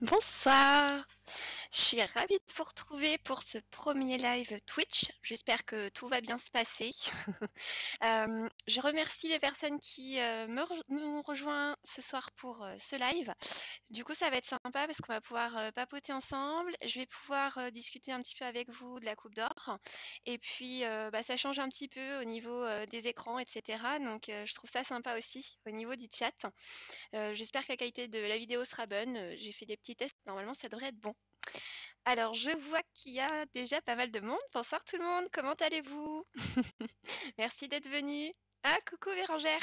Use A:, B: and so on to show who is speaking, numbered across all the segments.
A: Bonsoir, je suis ravie de vous retrouver pour ce premier live Twitch. J'espère que tout va bien se passer. Je remercie les personnes qui m'ont rejoint ce soir pour ce live. Du coup, ça va être sympa parce qu'on va pouvoir papoter ensemble. Je vais pouvoir discuter un petit peu avec vous de la Coupe d'Or. Et puis, ça change un petit peu au niveau des écrans, etc. Donc, je trouve ça sympa aussi au niveau du chat. J'espère que la qualité de la vidéo sera bonne. J'ai fait des petits tests, normalement ça devrait être bon. Alors je vois qu'il y a déjà pas mal de monde. Bonsoir tout le monde, comment allez-vous? Merci d'être venu. Ah coucou Bérangère.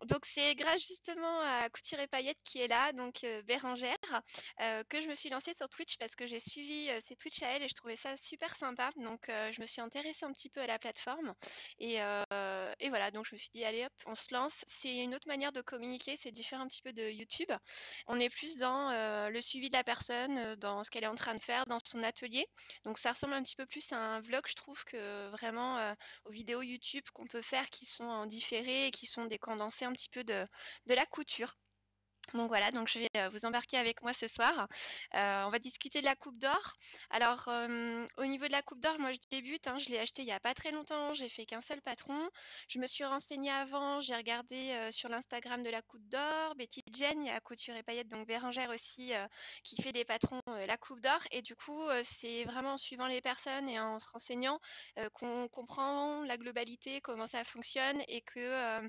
A: Donc c'est grâce justement à Couture et Paillettes qui est là, donc Bérangère, que je me suis lancée sur Twitch parce que j'ai suivi ses Twitch à elle et je trouvais ça super sympa. Donc je me suis intéressée un petit peu à la plateforme et voilà, donc je me suis dit allez hop, on se lance. C'est une autre manière de communiquer, c'est différent un petit peu de YouTube. On est plus dans le suivi de la personne, dans ce qu'elle est en train de faire, dans son atelier. Donc ça ressemble un petit peu plus à un vlog, je trouve, que vraiment aux vidéos YouTube qu'on peut faire qui sont en différé et qui sont des condensés un petit peu de la couture. Donc voilà, donc je vais vous embarquer avec moi ce soir. On va discuter de la Coupe d'Or. Alors, au niveau de la Coupe d'Or, moi je débute, hein, je l'ai acheté il n'y a pas très longtemps, j'ai fait qu'un seul patron. Je me suis renseignée avant, j'ai regardé sur l'Instagram de la Coupe d'Or, Betty Jen, il y a Couture et Paillettes, donc Bérangère aussi, qui fait des patrons la Coupe d'Or. Et du coup, c'est vraiment en suivant les personnes et en se renseignant qu'on comprend la globalité, comment ça fonctionne et que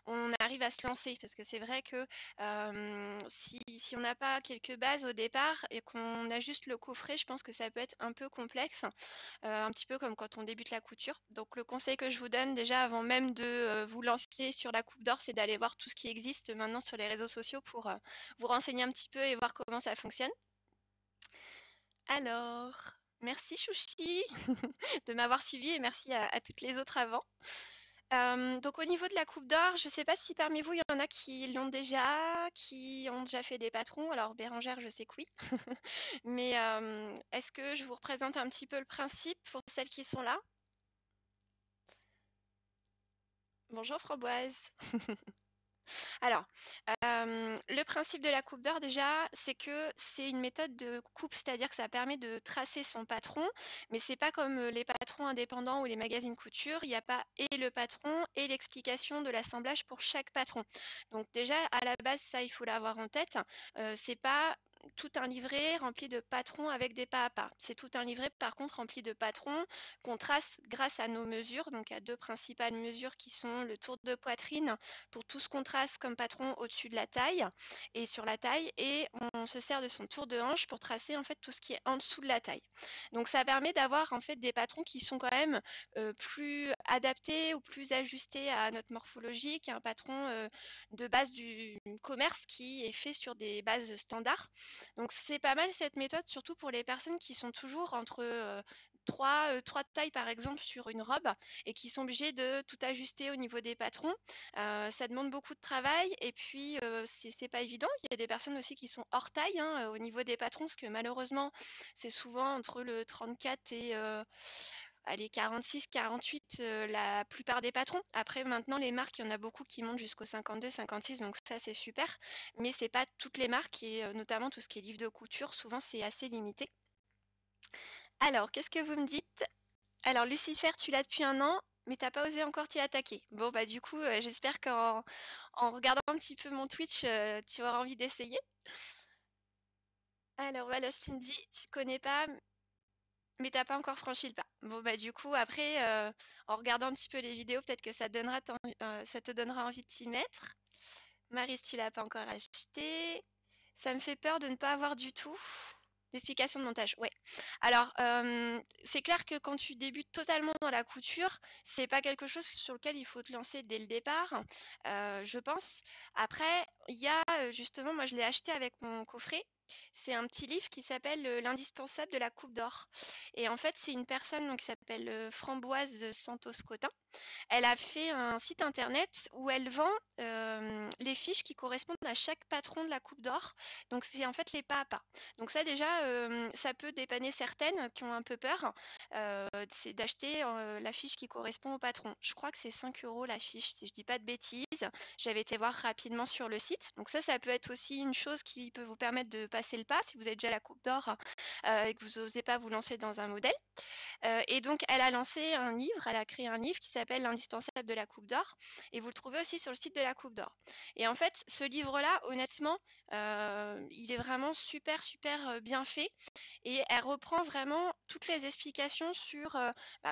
A: on arrive à se lancer. Parce que c'est vrai que si on n'a pas quelques bases au départ et qu'on a juste le coffret, je pense que ça peut être un peu complexe, un petit peu comme quand on débute la couture. Donc le conseil que je vous donne déjà avant même de vous lancer sur la Coupe d'Or, c'est d'aller voir tout ce qui existe maintenant sur les réseaux sociaux pour vous renseigner un petit peu et voir comment ça fonctionne. Alors, merci Chouchi de m'avoir suivi et merci à toutes les autres avant. Donc au niveau de la Coupe d'Or, je ne sais pas si parmi vous, il y en a qui l'ont déjà, qui ont déjà fait des patrons. Alors Bérangère, je sais que oui. Mais est-ce que je vous représente un petit peu le principe pour celles qui sont là? Bonjour Framboise. Alors, le principe de la coupe d'or déjà, c'est que c'est une méthode de coupe, c'est-à-dire que ça permet de tracer son patron, mais c'est pas comme les patrons indépendants ou les magazines couture, il n'y a pas et le patron et l'explication de l'assemblage pour chaque patron. Donc déjà, à la base, ça, il faut l'avoir en tête. C'est pas tout un livret rempli de patrons avec des pas à pas. C'est tout un livret, par contre, rempli de patrons qu'on trace grâce à nos mesures. Donc, à deux principales mesures qui sont le tour de poitrine pour tout ce qu'on trace comme patron au-dessus de la taille et sur la taille, et on se sert de son tour de hanche pour tracer en fait tout ce qui est en dessous de la taille. Donc ça permet d'avoir en fait des patrons qui sont quand même plus adaptés ou plus ajustés à notre morphologie qu'un patron de base du commerce qui est fait sur des bases standards. Donc c'est pas mal cette méthode, surtout pour les personnes qui sont toujours entre trois tailles par exemple sur une robe et qui sont obligées de tout ajuster au niveau des patrons. Ça demande beaucoup de travail et puis c'est pas évident. Il y a des personnes aussi qui sont hors taille hein, au niveau des patrons parce que malheureusement c'est souvent entre le 34 et allez 46, 48 la plupart des patrons. Après maintenant les marques, il y en a beaucoup qui montent jusqu'au 52, 56 donc ça c'est super. Mais c'est pas toutes les marques et notamment tout ce qui est livre de couture, souvent c'est assez limité. Alors qu'est-ce que vous me dites? Alors Lucifer, tu l'as depuis un an, mais t'as pas osé encore t'y attaquer. Bon bah du coup, j'espère qu'en regardant un petit peu mon Twitch, tu auras envie d'essayer. Alors voilà, tu me dis, tu connais pas, mais t'as pas encore franchi le pas. Bon bah du coup, après, en regardant un petit peu les vidéos, peut-être que ça te donnera envie de t'y mettre. Maris, tu l'as pas encore acheté. Ça me fait peur de ne pas avoir du tout. D'explication de montage, ouais. Alors, c'est clair que quand tu débutes totalement dans la couture, c'est pas quelque chose sur lequel il faut te lancer dès le départ, je pense. Après, il y a justement, moi je l'ai acheté avec mon coffret. C'est un petit livre qui s'appelle L'indispensable de la coupe d'or. Et en fait, c'est une personne donc, qui s'appelle Framboise Santos Cotin Elle a fait un site internet où elle vend les fiches qui correspondent à chaque patron de la Coupe d'Or. Donc c'est en fait les pas à pas. Donc ça déjà, ça peut dépanner certaines qui ont un peu peur. C'est d'acheter la fiche qui correspond au patron. Je crois que c'est 5 € la fiche, si je dis pas de bêtises. J'avais été voir rapidement sur le site. Donc ça peut être aussi une chose qui peut vous permettre de passer le pas si vous avez déjà la Coupe d'Or et que vous n'osez pas vous lancer dans un modèle. Et donc, elle a lancé un livre, elle a créé un livre qui s'appelle L'indispensable de la Coupe d'Or. Et vous le trouvez aussi sur le site de la Coupe d'Or. Et en fait, ce livre-là, honnêtement, il est vraiment super, super bien fait. Et elle reprend vraiment toutes les explications sur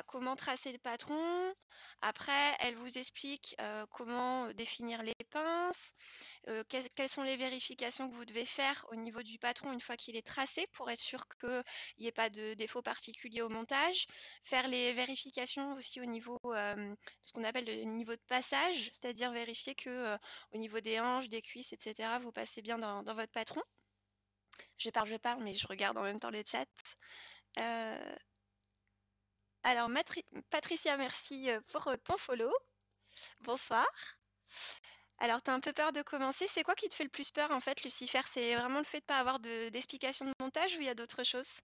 A: comment tracer le patron. Après, elle vous explique comment définir les pinces, quelles sont les vérifications que vous devez faire au niveau du patron une fois qu'il est tracé pour être sûr qu'il n'y ait pas de défaut particulier au montage. Faire les vérifications aussi au niveau de ce qu'on appelle le niveau de passage, c'est-à-dire vérifier que au niveau des hanches, des cuisses, etc., vous passez bien dans votre patron. Je parle, mais je regarde en même temps le chat. Euh, Alors, Patricia, merci pour ton follow. Bonsoir. Alors, tu as un peu peur de commencer. C'est quoi qui te fait le plus peur, en fait, Lucifer? C'est vraiment le fait de ne pas avoir d'explication de montage ou il y a d'autres choses?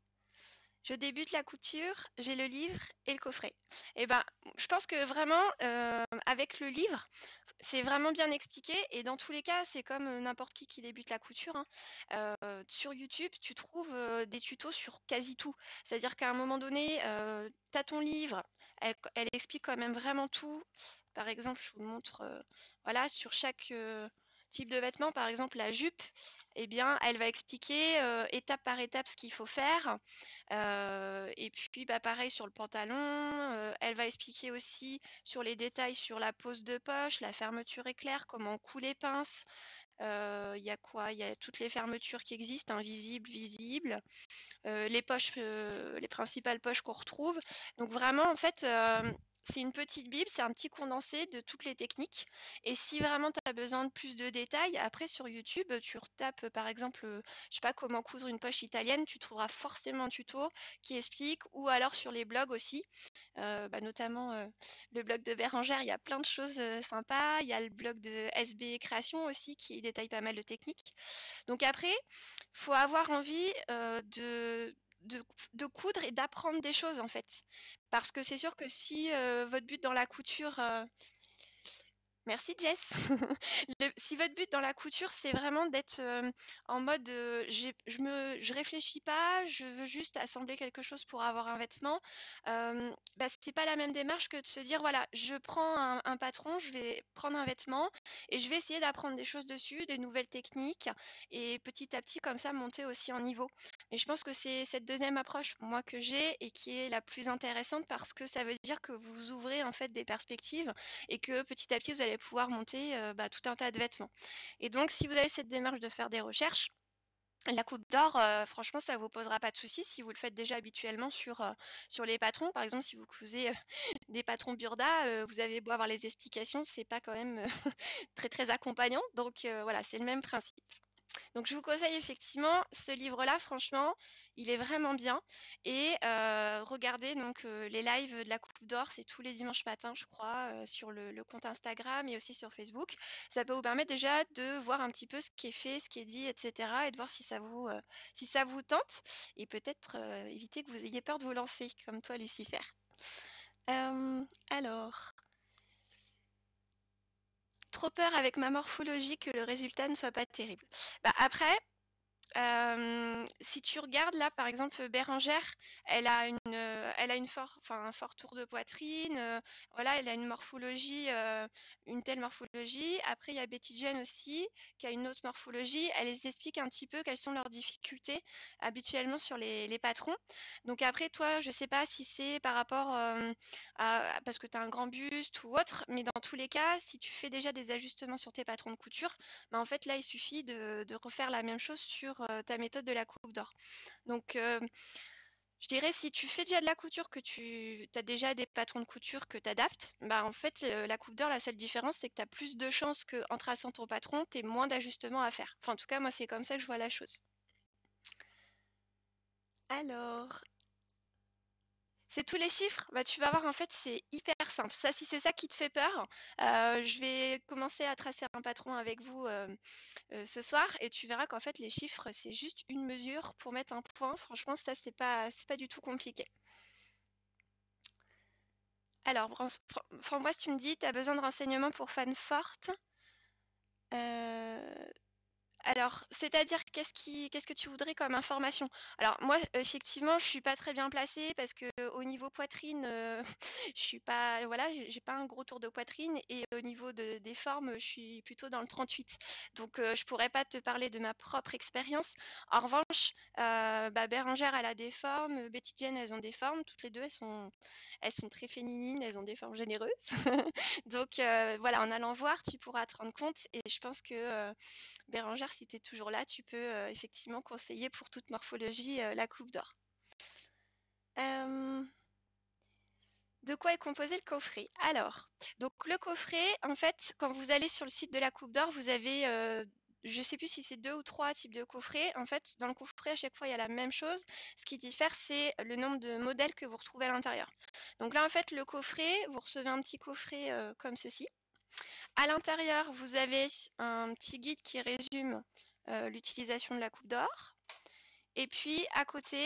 A: Je débute la couture, j'ai le livre et le coffret. Eh ben, je pense que vraiment, avec le livre, c'est vraiment bien expliqué et dans tous les cas, c'est comme n'importe qui débute la couture, hein. Sur YouTube, tu trouves des tutos sur quasi tout. C'est-à-dire qu'à un moment donné, tu as ton livre, elle explique quand même vraiment tout. Par exemple, je vous montre, voilà, sur chaque type de vêtement, par exemple la jupe, eh bien, elle va expliquer étape par étape ce qu'il faut faire. Et puis, bah, pareil sur le pantalon, elle va expliquer aussi sur les détails sur la pose de poche, la fermeture éclair, comment on coud les pinces. Il y a quoi? Il y a toutes les fermetures qui existent, invisibles, visibles, les poches, les principales poches qu'on retrouve. Donc vraiment, en fait, c'est une petite bible, c'est un petit condensé de toutes les techniques. Et si vraiment tu as besoin de plus de détails, après sur YouTube, tu retapes par exemple, je sais pas comment coudre une poche italienne, tu trouveras forcément un tuto qui explique, ou alors sur les blogs aussi, notamment le blog de Bérangère, il y a plein de choses sympas. Il y a le blog de SB Création aussi qui détaille pas mal de techniques. Donc après, faut avoir envie de coudre et d'apprendre des choses en fait. Parce que c'est sûr que si votre but dans la couture, merci Jess. Si votre but dans la couture, c'est vraiment d'être en mode je réfléchis pas, je veux juste assembler quelque chose pour avoir un vêtement, c'est pas la même démarche que de se dire voilà, je prends un patron, je vais prendre un vêtement et je vais essayer d'apprendre des choses dessus, des nouvelles techniques et petit à petit comme ça monter aussi en niveau. Et je pense que c'est cette deuxième approche moi que j'ai et qui est la plus intéressante parce que ça veut dire que vous ouvrez en fait des perspectives et que petit à petit, vous allez pouvoir monter tout un tas de vêtements. Et donc, si vous avez cette démarche de faire des recherches, la coupe d'or, franchement, ça ne vous posera pas de soucis si vous le faites déjà habituellement sur les patrons. Par exemple, si vous cousez des patrons Burda, vous avez beau avoir les explications, c'est pas quand même très très accompagnant. Donc voilà, c'est le même principe. Donc je vous conseille effectivement ce livre-là, franchement, il est vraiment bien. Et regardez donc les lives de la Coupe d'Or, c'est tous les dimanches matins, je crois, sur le compte Instagram et aussi sur Facebook. Ça peut vous permettre déjà de voir un petit peu ce qui est fait, ce qui est dit, etc. et de voir si ça vous tente et peut-être éviter que vous ayez peur de vous lancer, comme toi, Lucifer. Alors, trop peur avec ma morphologie que le résultat ne soit pas terrible. Bah, après, si tu regardes là, par exemple, Bérangère, un fort tour de poitrine, voilà, elle a une morphologie, une telle morphologie. Après, il y a Betty Jane aussi, qui a une autre morphologie. Elle les explique un petit peu quelles sont leurs difficultés habituellement sur les patrons. Donc après, toi, je sais pas si c'est par rapport parce que tu as un grand buste ou autre, mais dans tous les cas, si tu fais déjà des ajustements sur tes patrons de couture, en fait, là, il suffit de refaire la même chose sur ta méthode de la coupe d'or. Donc, je dirais, si tu fais déjà de la couture, que tu as déjà des patrons de couture que tu adaptes, en fait, la coupe d'or, la seule différence, c'est que tu as plus de chances qu'en traçant ton patron, tu aies moins d'ajustements à faire. Enfin, en tout cas, moi, c'est comme ça que je vois la chose. Alors, C'est tous les chiffres? Bah, tu vas voir, en fait, c'est hyper simple. Ça, si c'est ça qui te fait peur, je vais commencer à tracer un patron avec vous ce soir et tu verras qu'en fait, les chiffres, c'est juste une mesure pour mettre un point. Franchement, ça, c'est pas du tout compliqué. Alors, Framboise, tu me dis, tu as besoin de renseignements pour fans fortes. Euh, Alors, c'est-à-dire qu'est-ce que tu voudrais comme information? Alors moi, effectivement, je suis pas très bien placée parce que au niveau poitrine, je suis pas, voilà, j'ai pas un gros tour de poitrine et au niveau des formes, je suis plutôt dans le 38. Donc, je pourrais pas te parler de ma propre expérience. En revanche, bah, Bérengère, elle a des formes, Betty Jane, elles ont des formes. Toutes les deux, elles sont très féminines, elles ont des formes généreuses. Donc, voilà, en allant voir, tu pourras te rendre compte et je pense que Bérengère, si tu es toujours là, tu peux effectivement conseiller pour toute morphologie la coupe d'or. Euh, de quoi est composé le coffret? Alors, donc le coffret, en fait, quand vous allez sur le site de la coupe d'or, vous avez, je ne sais plus si c'est 2 ou 3 types de coffrets. En fait, dans le coffret, à chaque fois, il y a la même chose. Ce qui diffère, c'est le nombre de modèles que vous retrouvez à l'intérieur. Donc là, en fait, le coffret, vous recevez un petit coffret comme ceci. À l'intérieur, vous avez un petit guide qui résume l'utilisation de la coupe d'or. Et puis à côté,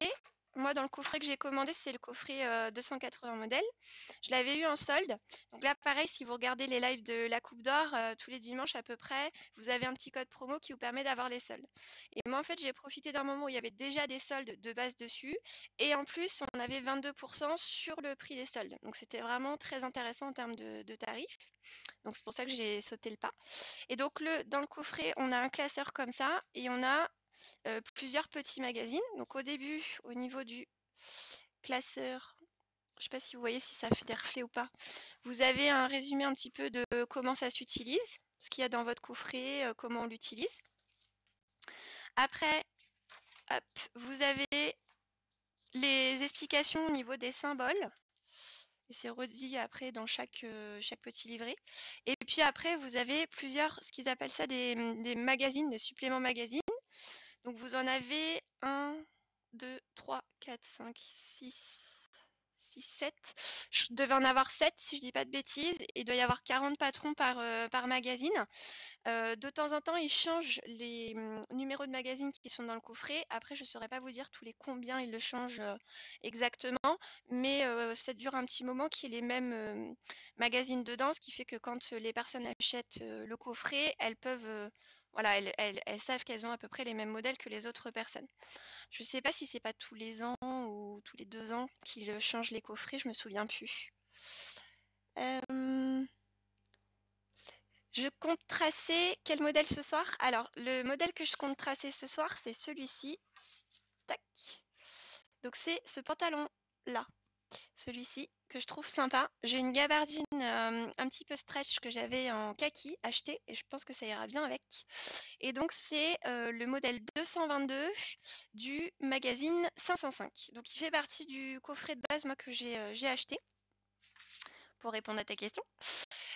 A: moi dans le coffret que j'ai commandé, c'est le coffret 280 modèles. Je l'avais eu en solde. Donc là, pareil, si vous regardez les lives de la Coupe d'Or tous les dimanches à peu près, vous avez un petit code promo qui vous permet d'avoir les soldes. Et moi, en fait, j'ai profité d'un moment où il y avait déjà des soldes de base dessus. Et en plus, on avait 22% sur le prix des soldes. Donc c'était vraiment très intéressant en termes de tarifs. Donc c'est pour ça que j'ai sauté le pas. Et donc dans le coffret, on a un classeur comme ça et on a plusieurs petits magazines. Donc au début, au niveau du classeur, je ne sais pas si vous voyez si ça fait des reflets ou pas, vous avez un résumé un petit peu de comment ça s'utilise, ce qu'il y a dans votre coffret, comment on l'utilise. Après, hop, vous avez les explications au niveau des symboles. C'est redit après dans chaque petit livret. Et puis après, vous avez plusieurs, ce qu'ils appellent ça des magazines, des suppléments magazines. Donc vous en avez 1, 2, 3, 4, 5, 6, 7. Je devais en avoir 7 si je dis pas de bêtises. Il doit y avoir 40 patrons par magazine. De temps en temps, ils changent les numéros de magazines qui sont dans le coffret. Après, je ne saurais pas vous dire tous les combien ils le changent exactement, mais ça dure un petit moment qu'il y ait les mêmes magazines dedans, ce qui fait que quand les personnes achètent le coffret, elles peuvent, voilà, elles savent qu'elles ont à peu près les mêmes modèles que les autres personnes. Je ne sais pas si c'est pas tous les ans ou tous les 2 ans qu'ils changent les coffrets, je me souviens plus. Euh, Je compte tracer quel modèle ce soir? Alors, le modèle que je compte tracer ce soir, c'est celui-ci. Tac. Donc, c'est ce pantalon-là. Celui-ci, que je trouve sympa. J'ai une gabardine un petit peu stretch que j'avais en kaki acheté et je pense que ça ira bien avec. Et donc, c'est le modèle 222 du magazine 505. Donc, il fait partie du coffret de base, moi, que j'ai acheté pour répondre à ta question.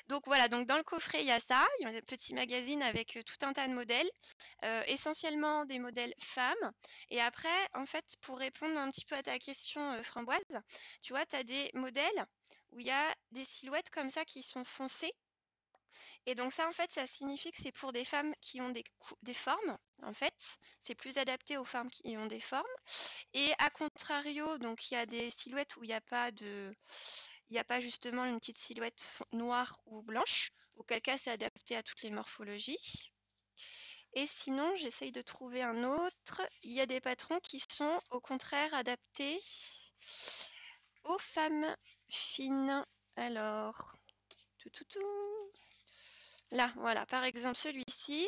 A: Donc voilà, donc dans le coffret, il y a ça, il y a un petit magazine avec tout un tas de modèles, essentiellement des modèles femmes. Et après, en fait, pour répondre un petit peu à ta question, Framboise, tu vois, tu as des modèles où il y a des silhouettes comme ça qui sont foncées. Et donc ça, en fait, ça signifie que c'est pour des femmes qui ont des formes, en fait. C'est plus adapté aux femmes qui ont des formes. Et à contrario, donc il y a des silhouettes où il n'y a pas justement une petite silhouette noire ou blanche, auquel cas c'est adapté à toutes les morphologies. Et sinon, j'essaye de trouver un autre. Il y a des patrons qui sont au contraire adaptés aux femmes fines. Alors, tout. Là, voilà, par exemple celui-ci,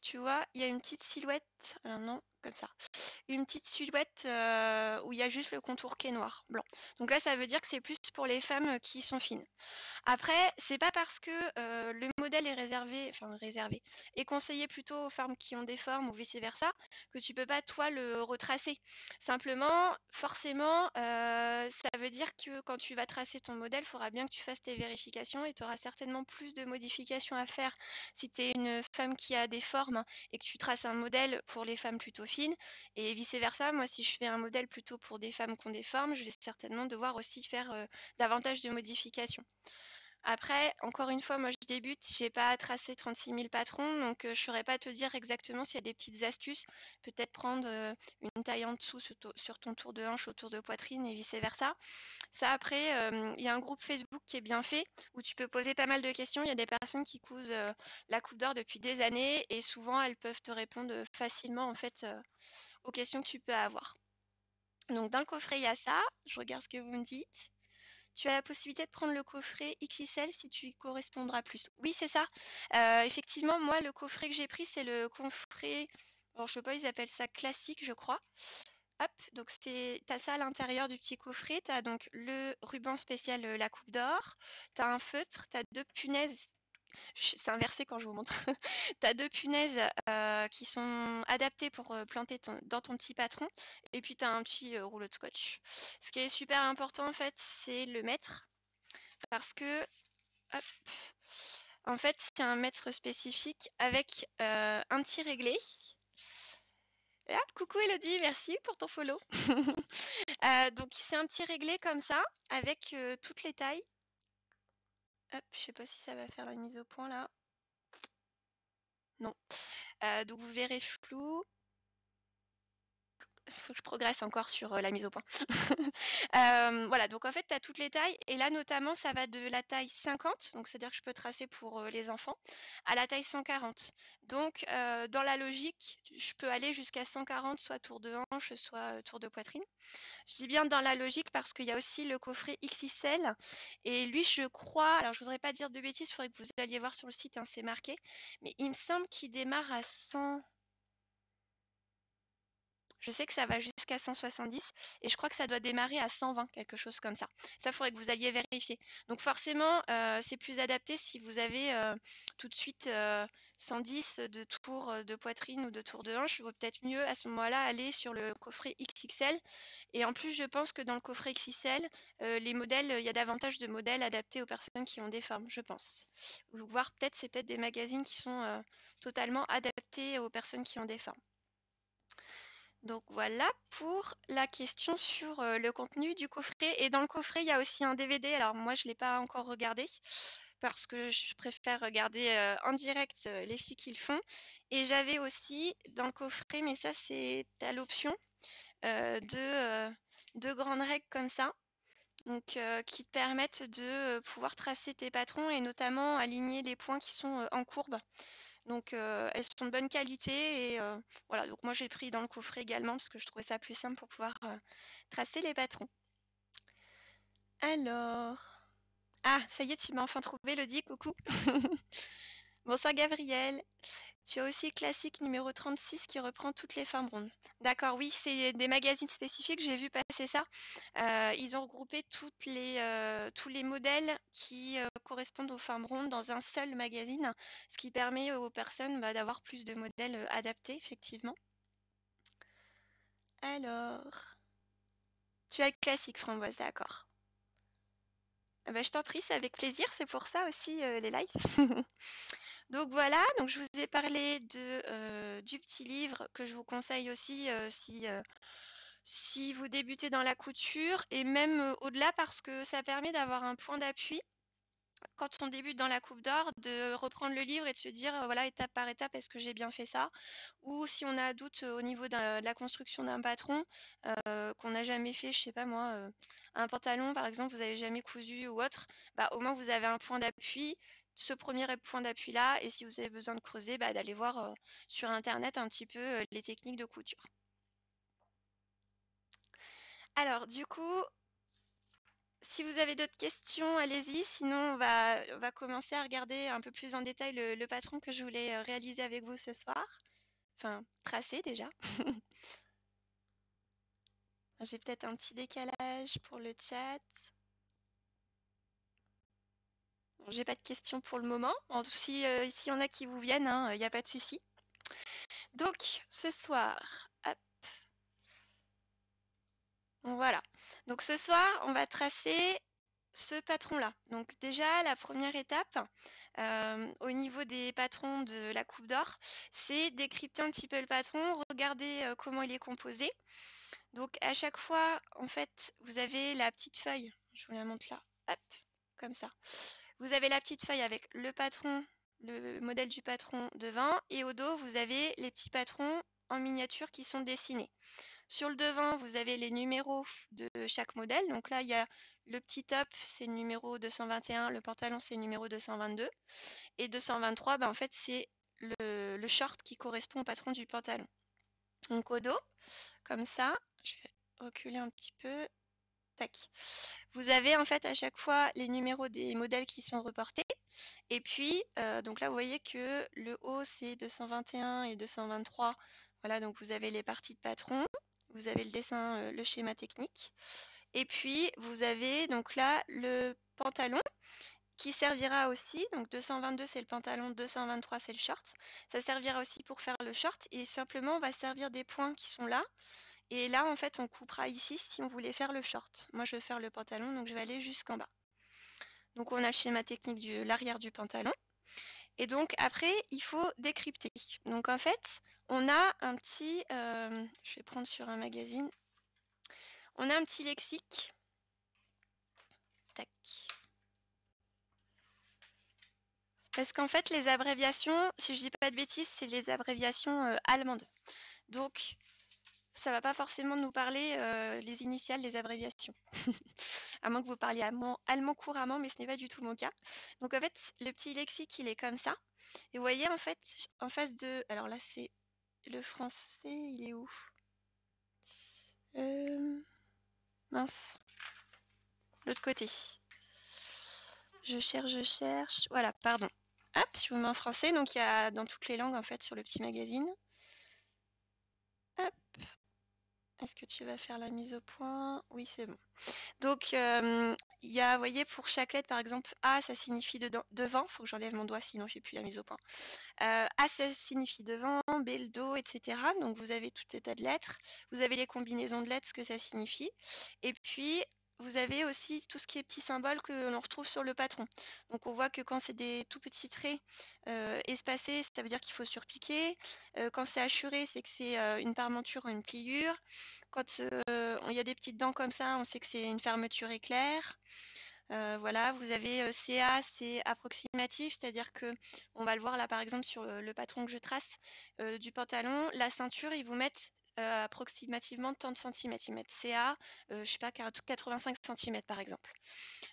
A: tu vois, il y a une petite silhouette. Alors non, comme ça. Une petite silhouette où il y a juste le contour qui est noir, blanc. Donc là, ça veut dire que c'est plus pour les femmes qui sont fines. Après, c'est pas parce que le modèle est réservé, est conseillé plutôt aux femmes qui ont des formes ou vice-versa, que tu peux pas toi le retracer. Simplement, forcément, ça veut dire que quand tu vas tracer ton modèle, il faudra bien que tu fasses tes vérifications et tu auras certainement plus de modifications à faire si tu es une femme qui a des formes et que tu traces un modèle pour les femmes plutôt fines. Et vice-versa. Moi, si je fais un modèle plutôt pour des femmes qui ont des formes, je vais certainement devoir aussi faire davantage de modifications. Après, encore une fois, moi je débute, j'ai pas tracé 36 000 patrons, donc je saurais pas te dire exactement s'il y a des petites astuces. Peut-être prendre une taille en dessous sur ton tour de hanche, autour de poitrine et vice-versa. Ça, après, il y a un groupe Facebook qui est bien fait, où tu peux poser pas mal de questions. Il y a des personnes qui cousent la coupe d'or depuis des années, et souvent elles peuvent te répondre facilement en fait aux questions que tu peux avoir. Donc dans le coffret, il y a ça. Je regarde ce que vous me dites. Tu as la possibilité de prendre le coffret XXL si tu y correspondras plus. Oui, c'est ça. Effectivement, moi, le coffret que j'ai pris, c'est le coffret. Alors, je sais pas, ils appellent ça classique, je crois. Hop, donc t'as ça à l'intérieur du petit coffret. T'as donc le ruban spécial la coupe d'or. T'as un feutre. T'as deux punaises. C'est inversé quand je vous montre. Tu as deux punaises qui sont adaptées pour planter dans ton petit patron. Et puis tu as un petit rouleau de scotch. Ce qui est super important en fait, c'est le mètre. Parce que, hop, en fait, c'est un mètre spécifique avec un petit réglé. Ah, coucou Elodie, merci pour ton follow. Donc c'est un petit réglé comme ça, avec toutes les tailles. Hop, je sais pas si ça va faire la mise au point là. Non. Donc vous verrez flou. Il faut que je progresse encore sur la mise au point. Voilà, donc en fait, tu as toutes les tailles. Et là, notamment, ça va de la taille 50, donc c'est-à-dire que je peux tracer pour les enfants, à la taille 140. Donc, dans la logique, je peux aller jusqu'à 140, soit tour de hanche, soit tour de poitrine. Je dis bien dans la logique parce qu'il y a aussi le coffret XXL. Et lui, je crois, alors je voudrais pas dire de bêtises, il faudrait que vous alliez voir sur le site, hein, c'est marqué. Mais il me semble qu'il démarre à 100. Je sais que ça va jusqu'à 170 et je crois que ça doit démarrer à 120, quelque chose comme ça. Ça, il faudrait que vous alliez vérifier. Donc forcément, c'est plus adapté si vous avez tout de suite 110 de tour de poitrine ou de tour de hanche. Il vaut peut-être mieux à ce moment-là aller sur le coffret XXL. Et en plus, je pense que dans le coffret XXL, les modèles, il y a davantage de modèles adaptés aux personnes qui ont des formes, je pense. Ou voire peut-être, c'est peut-être des magazines qui sont totalement adaptés aux personnes qui ont des formes. Donc voilà pour la question sur le contenu du coffret. Et dans le coffret, il y a aussi un DVD. Alors moi, je ne l'ai pas encore regardé parce que je préfère regarder en direct les filles qui le font. Et j'avais aussi dans le coffret, mais ça c'est à l'option, deux grandes règles comme ça. Donc, qui te permettent de pouvoir tracer tes patrons et notamment aligner les points qui sont en courbe. Donc elles sont de bonne qualité et voilà, donc moi j'ai pris dans le coffret également parce que je trouvais ça plus simple pour pouvoir tracer les patrons. Alors, ah ça y est, tu m'as enfin trouvé, Lodi, coucou. Bonsoir Gabriel. Tu as aussi Classique numéro 36 qui reprend toutes les formes rondes. D'accord, oui, c'est des magazines spécifiques, j'ai vu passer ça. Ils ont regroupé tous les modèles qui correspondent aux formes rondes dans un seul magazine, ce qui permet aux personnes d'avoir plus de modèles adaptés, effectivement. Alors, tu as le classique Framboise, d'accord. Ah bah, je t'en prie, c'est avec plaisir, c'est pour ça aussi les lives. Donc voilà, donc je vous ai parlé du petit livre que je vous conseille aussi si vous débutez dans la couture et même au-delà parce que ça permet d'avoir un point d'appui quand on débute dans la coupe d'or, de reprendre le livre et de se dire voilà étape par étape est-ce que j'ai bien fait ça, ou si on a un doute au niveau de la construction d'un patron qu'on n'a jamais fait, je sais pas moi, un pantalon par exemple, vous avez jamais cousu ou autre, bah, au moins vous avez un point d'appui, ce premier point d'appui là, et si vous avez besoin de creuser, bah, d'aller voir sur internet un petit peu les techniques de couture. Alors du coup, si vous avez d'autres questions, allez-y. Sinon, on va commencer à regarder un peu plus en détail le patron que je voulais réaliser avec vous ce soir. Enfin, tracer déjà. J'ai peut-être un petit décalage pour le chat. Bon, j'ai pas de questions pour le moment. Bon, s'il y en a qui vous viennent, il n'y a pas de souci. Donc, ce soir, hop, voilà. Donc, ce soir, on va tracer ce patron-là. Donc, déjà, la première étape, au niveau des patrons de la coupe d'or, c'est décrypter un petit peu le patron, regarder comment il est composé. Donc à chaque fois, en fait, vous avez la petite feuille, je vous la montre là, hop, comme ça. Vous avez la petite feuille avec le patron, le modèle du patron devant, et au dos, vous avez les petits patrons en miniature qui sont dessinés. Sur le devant, vous avez les numéros de chaque modèle. Donc là, il y a le petit top, c'est le numéro 221, le pantalon, c'est le numéro 222. Et 223, en fait, c'est le short qui correspond au patron du pantalon. Donc au dos, comme ça, je vais reculer un petit peu. Tac. Vous avez en fait à chaque fois les numéros des modèles qui sont reportés. Et puis, donc là, vous voyez que le haut, c'est 221 et 223. Voilà, donc vous avez les parties de patron. Vous avez le dessin, le schéma technique. Et puis, vous avez donc là le pantalon qui servira aussi. Donc 222, c'est le pantalon, 223, c'est le short. Ça servira aussi pour faire le short. Et simplement, on va servir des points qui sont là. Et là, en fait, on coupera ici si on voulait faire le short. Moi, je vais faire le pantalon, donc je vais aller jusqu'en bas. Donc, on a le schéma technique de l'arrière du pantalon. Et donc, après, il faut décrypter. Donc, en fait, on a un petit... je vais prendre sur un magazine. On a un petit lexique. Tac. Parce qu'en fait, les abréviations, si je dis pas de bêtises, c'est les abréviations allemandes. Donc, ça va pas forcément nous parler les initiales, les abréviations. À moins que vous parliez allemand couramment, mais ce n'est pas du tout mon cas. Donc en fait, le petit lexique, il est comme ça. Et vous voyez, en fait, en face de... Alors là, c'est le français, il est où? Mince, l'autre côté. Je cherche, je cherche. Voilà, pardon. Hop, je vous mets en français. Donc il y a dans toutes les langues, en fait, sur le petit magazine. Hop. Est-ce que tu vas faire la mise au point? Oui, c'est bon. Donc, il y a, vous voyez, pour chaque lettre, par exemple, A, ça signifie devant. Il faut que j'enlève mon doigt, sinon je n'ai plus la mise au point. A, ça signifie devant, B, le dos, etc. Donc, vous avez tout état de lettres. Vous avez les combinaisons de lettres, ce que ça signifie. Et puis, vous avez aussi tout ce qui est petits symboles que l'on retrouve sur le patron. Donc, on voit que quand c'est des tout petits traits espacés, ça veut dire qu'il faut surpiquer. Quand c'est hachuré, c'est que c'est une parmenture ou une pliure. Quand il y a des petites dents comme ça, on sait que c'est une fermeture éclair. Voilà, vous avez CA, c'est approximatif, c'est-à-dire que on va le voir là par exemple sur le patron que je trace du pantalon, la ceinture, ils vous mettent approximativement tant de centimètres. Ils mettent CA, je sais pas, 85 centimètres par exemple.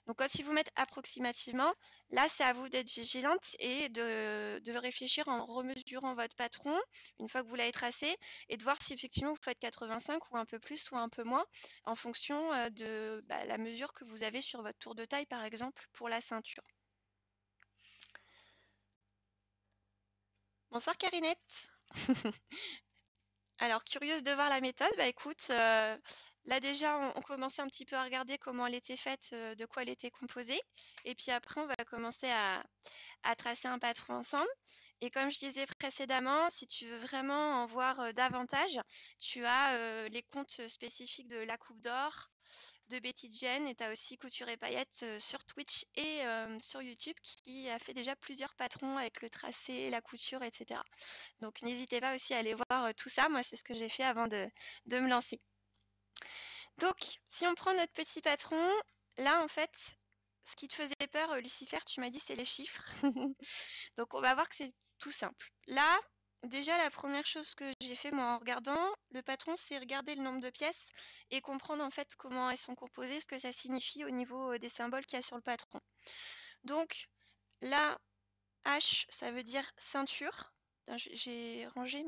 A: Donc quand ils vous mettent approximativement, là c'est à vous d'être vigilante et de réfléchir en remesurant votre patron une fois que vous l'avez tracé et de voir si effectivement vous faites 85 ou un peu plus ou un peu moins en fonction de la mesure que vous avez sur votre tour de taille par exemple pour la ceinture. Bonsoir Carinette. Alors, curieuse de voir la méthode, écoute, là déjà on commençait un petit peu à regarder comment elle était faite, de quoi elle était composée. Et puis après, on va commencer à tracer un patron ensemble. Et comme je disais précédemment, si tu veux vraiment en voir davantage, tu as les comptes spécifiques de La Coupe d'Or, de Betty Jen, et tu as aussi Couture et Paillettes sur Twitch et sur YouTube qui a fait déjà plusieurs patrons avec le tracé, la couture, etc. Donc n'hésitez pas aussi à aller voir tout ça. Moi, c'est ce que j'ai fait avant de me lancer. Donc, si on prend notre petit patron, là, en fait, ce qui te faisait peur, Lucifer, tu m'as dit, c'est les chiffres. Donc, on va voir que c'est tout simple. Là, déjà, la première chose que j'ai fait, moi, en regardant le patron, c'est regarder le nombre de pièces et comprendre, en fait, comment elles sont composées, ce que ça signifie au niveau des symboles qu'il y a sur le patron. Donc, là, H, ça veut dire ceinture. J'ai rangé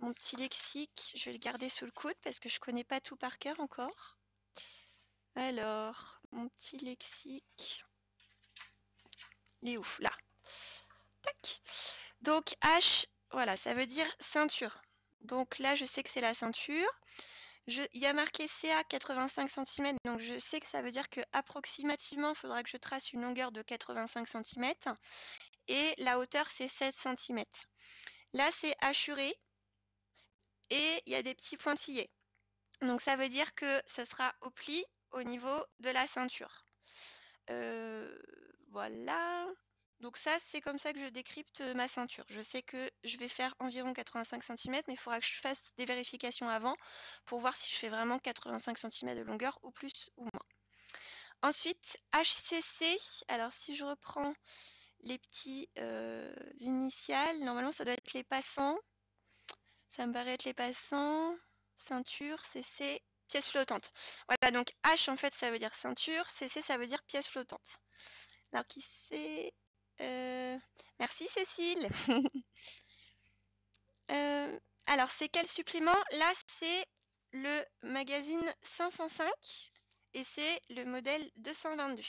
A: mon petit lexique. Je vais le garder sous le coude parce que je connais pas tout par cœur encore. Alors, mon petit lexique. Il est ouf, là. Tac. Donc, H, voilà, ça veut dire ceinture. Donc là, je sais que c'est la ceinture. Il y a marqué CA 85 cm, donc je sais que ça veut dire que approximativement, il faudra que je trace une longueur de 85 cm. Et la hauteur, c'est 7 cm. Là, c'est hachuré. Et il y a des petits pointillés. Donc ça veut dire que ce sera au pli au niveau de la ceinture. Voilà. Donc ça, c'est comme ça que je décrypte ma ceinture. Je sais que je vais faire environ 85 cm, mais il faudra que je fasse des vérifications avant pour voir si je fais vraiment 85 cm de longueur ou plus ou moins. Ensuite, HCC. Alors si je reprends les petits initiales, normalement ça doit être les passants. Ça me paraît être les passants. Ceinture, CC, pièce flottante. Voilà, donc H en fait ça veut dire ceinture, CC ça veut dire pièce flottante. Alors qui c'est Merci Cécile. Alors c'est quel supplément? Là c'est le magazine 505 et c'est le modèle 222.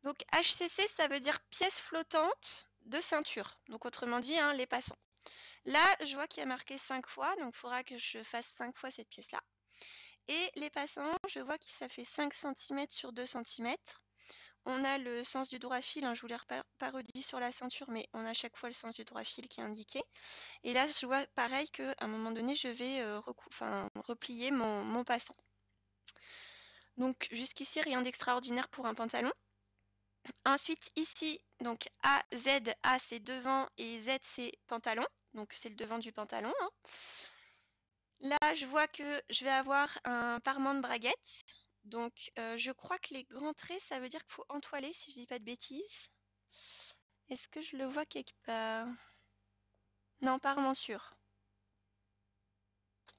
A: Donc HCC ça veut dire pièce flottante de ceinture. Donc autrement dit hein, les passants. Là je vois qu'il y a marqué 5 fois, donc il faudra que je fasse 5 fois cette pièce là. Et les passants, je vois que ça fait 5 cm sur 2 cm. On a le sens du droit fil, hein, je vous l'ai pas redit sur la ceinture, mais on a à chaque fois le sens du droit fil qui est indiqué. Et là, je vois pareil qu'à un moment donné, je vais replier mon passant. Donc jusqu'ici, rien d'extraordinaire pour un pantalon. Ensuite, ici, donc A, Z, A c'est devant et Z c'est pantalon. Donc c'est le devant du pantalon. Hein. Là, je vois que je vais avoir un parement de braguette. Donc je crois que les grands traits, ça veut dire qu'il faut entoiler, si je dis pas de bêtises. Est-ce que je le vois quelque part? Non, parmenture.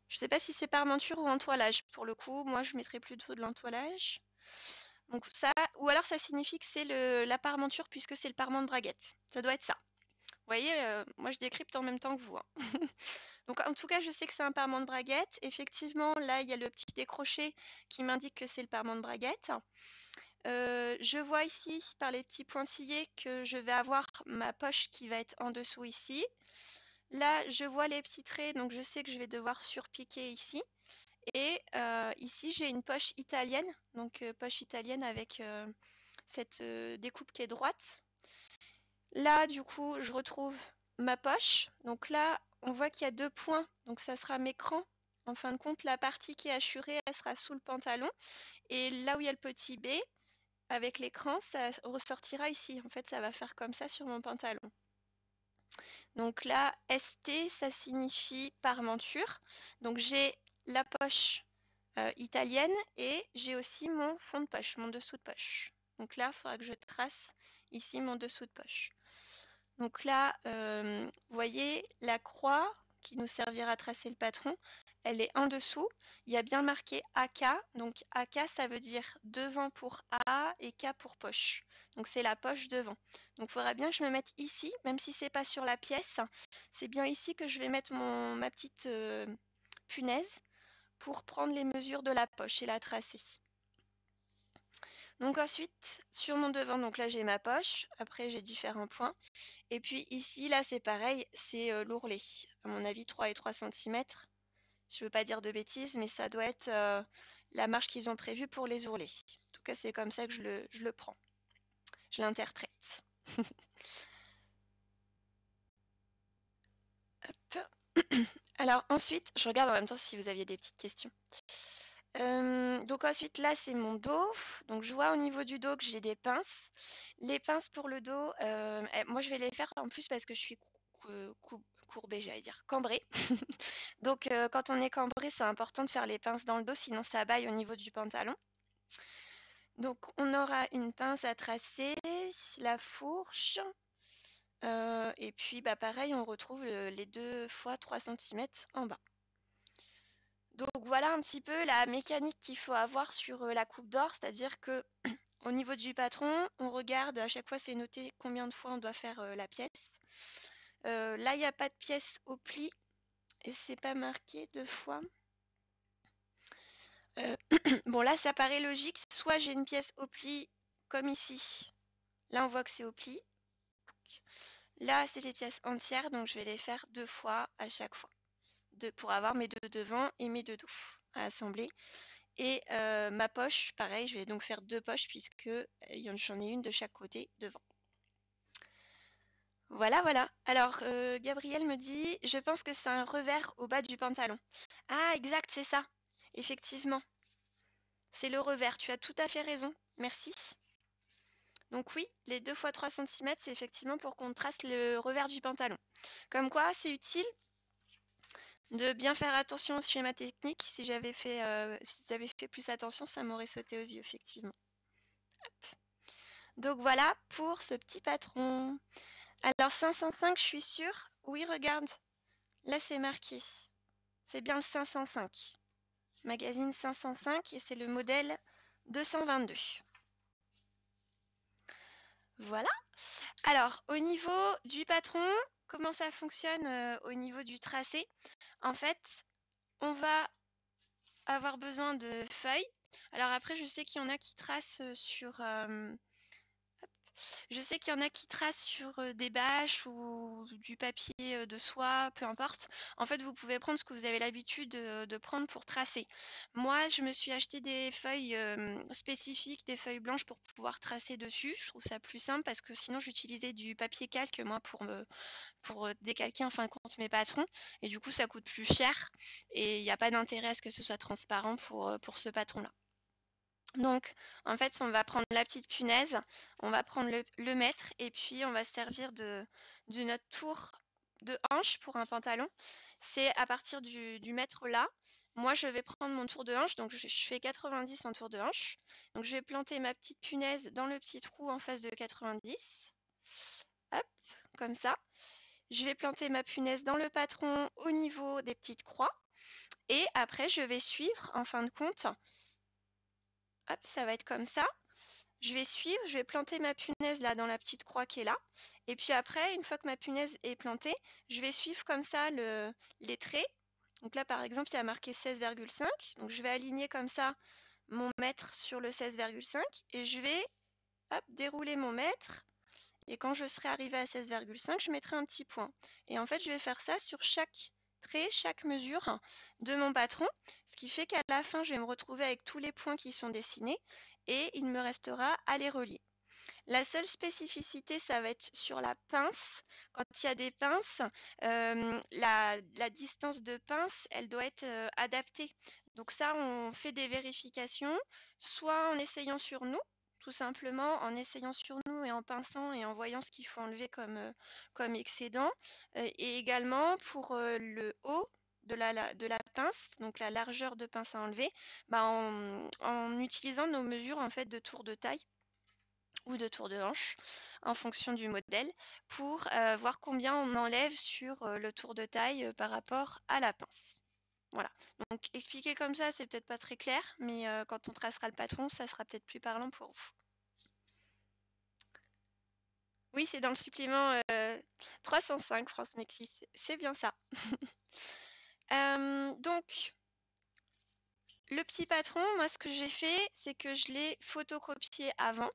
A: Je sais pas si c'est parmenture ou entoilage. Pour le coup, moi, je mettrais plutôt de l'entoilage. Donc ça, ou alors ça signifie que c'est la parmenture puisque c'est le parement de braguette. Ça doit être ça. Vous voyez, moi, je décrypte en même temps que vous. Hein. Donc en tout cas, je sais que c'est un parement de braguette. Effectivement, là, il y a le petit décroché qui m'indique que c'est le parement de braguette. Je vois ici, par les petits pointillés, que je vais avoir ma poche qui va être en dessous ici. Là, je vois les petits traits, donc je sais que je vais devoir surpiquer ici. Et ici, j'ai une poche italienne, donc poche italienne avec cette découpe qui est droite. Là, du coup, je retrouve ma poche. Donc là, on voit qu'il y a 2 points, donc ça sera mes crans. En fin de compte, la partie qui est hachurée, elle sera sous le pantalon. Et là où il y a le petit B, avec l'écran, ça ressortira ici. En fait, ça va faire comme ça sur mon pantalon. Donc là, ST, ça signifie parmenture. Donc j'ai la poche italienne et j'ai aussi mon fond de poche, mon dessous de poche. Donc là, il faudra que je trace ici mon dessous de poche. Donc là, vous voyez la croix qui nous servira à tracer le patron, elle est en dessous. Il y a bien marqué AK. Donc AK, ça veut dire devant pour A et K pour poche. Donc c'est la poche devant. Donc il faudra bien que je me mette ici, même si c'est pas sur la pièce. C'est bien ici que je vais mettre ma petite punaise pour prendre les mesures de la poche et la tracer. Donc ensuite, sur mon devant, donc là j'ai ma poche. Après j'ai différents points. Et puis ici, là, c'est pareil, c'est l'ourlet. À mon avis, 3 et 3 cm. Je ne veux pas dire de bêtises, mais ça doit être la marge qu'ils ont prévue pour les ourlets. En tout cas, c'est comme ça que je le prends. Je l'interprète. Alors ensuite, je regarde en même temps si vous aviez des petites questions. Donc ensuite, là, c'est mon dos. Donc je vois au niveau du dos que j'ai des pinces. Les pinces pour le dos, moi, je vais les faire en plus parce que je suis courbée, j'allais dire, cambrée. Donc quand on est cambré, c'est important de faire les pinces dans le dos, sinon ça baille au niveau du pantalon. Donc on aura une pince à tracer, la fourche, et puis bah, pareil, on retrouve les 2 fois 3 cm en bas. Donc voilà un petit peu la mécanique qu'il faut avoir sur la coupe d'or, c'est-à-dire que au niveau du patron, on regarde, à chaque fois c'est noté combien de fois on doit faire la pièce. Là, il n'y a pas de pièce au pli et c'est pas marqué 2 fois. Bon, là, ça paraît logique. Soit j'ai une pièce au pli, comme ici. Là, on voit que c'est au pli. Là, c'est les pièces entières, donc je vais les faire 2 fois à chaque fois. Pour avoir mes 2 devant et mes 2 dos à assembler. Et ma poche, pareil, je vais donc faire 2 poches puisque j'en ai une de chaque côté devant. Voilà, voilà. Alors, Gabriel me dit, je pense que c'est un revers au bas du pantalon. Ah, exact, c'est ça. Effectivement. C'est le revers. Tu as tout à fait raison. Merci. Donc oui, les 2 fois 3 cm, c'est effectivement pour qu'on trace le revers du pantalon. Comme quoi, c'est utile de bien faire attention au schéma technique. Si j'avais fait plus attention, ça m'aurait sauté aux yeux, effectivement. Hop. Donc voilà pour ce petit patron. Alors 505, je suis sûre. Oui, regarde. Là, c'est marqué. C'est bien le 505. Magazine 505 et c'est le modèle 222. Voilà. Alors, au niveau du patron, comment ça fonctionne au niveau du tracé? En fait, on va avoir besoin de feuilles. Alors après, je sais qu'il y en a qui tracent sur... je sais qu'il y en a qui tracent sur des bâches ou du papier de soie, peu importe. En fait, vous pouvez prendre ce que vous avez l'habitude de prendre pour tracer. Moi, je me suis acheté des feuilles spécifiques, des feuilles blanches pour pouvoir tracer dessus. Je trouve ça plus simple parce que sinon, j'utilisais du papier calque, moi, pour décalquer en fin de compte mes patrons. Et du coup, ça coûte plus cher. Et il n'y a pas d'intérêt à ce que ce soit transparent pour ce patron-là. Donc, en fait, on va prendre la petite punaise, on va prendre le mètre et puis on va se servir de notre tour de hanche pour un pantalon. C'est à partir du mètre là. Moi, je vais prendre mon tour de hanche, donc je fais 90 en tour de hanche. Donc, je vais planter ma petite punaise dans le petit trou en face de 90. Hop, comme ça. Je vais planter ma punaise dans le patron au niveau des petites croix. Et après, je vais suivre, en fin de compte. Hop, ça va être comme ça. Je vais suivre, je vais planter ma punaise là dans la petite croix qui est là. Et puis après, une fois que ma punaise est plantée, je vais suivre comme ça les traits. Donc là, par exemple, il y a marqué 16,5. Donc je vais aligner comme ça mon mètre sur le 16,5 et je vais dérouler mon mètre. Et quand je serai arrivée à 16,5, je mettrai un petit point. Et en fait, je vais faire ça sur chaque trait, chaque mesure de mon patron, ce qui fait qu'à la fin, je vais me retrouver avec tous les points qui sont dessinés et il me restera à les relier. La seule spécificité, ça va être sur la pince. Quand il y a des pinces, la distance de pince, elle doit être adaptée. Donc ça, on fait des vérifications, soit en essayant sur nous, tout simplement en essayant sur nous et en pinçant et en voyant ce qu'il faut enlever comme excédent. Et également pour le haut de la pince, donc la largeur de pince à enlever, bah en utilisant nos mesures en fait de tour de taille ou de tour de hanche en fonction du modèle pour voir combien on enlève sur le tour de taille par rapport à la pince. Voilà, donc expliquer comme ça, c'est peut-être pas très clair, mais quand on tracera le patron, ça sera peut-être plus parlant pour vous. Oui, c'est dans le supplément 305 France Mexis, c'est bien ça. Donc, le petit patron, moi ce que j'ai fait, c'est que je l'ai photocopié avant.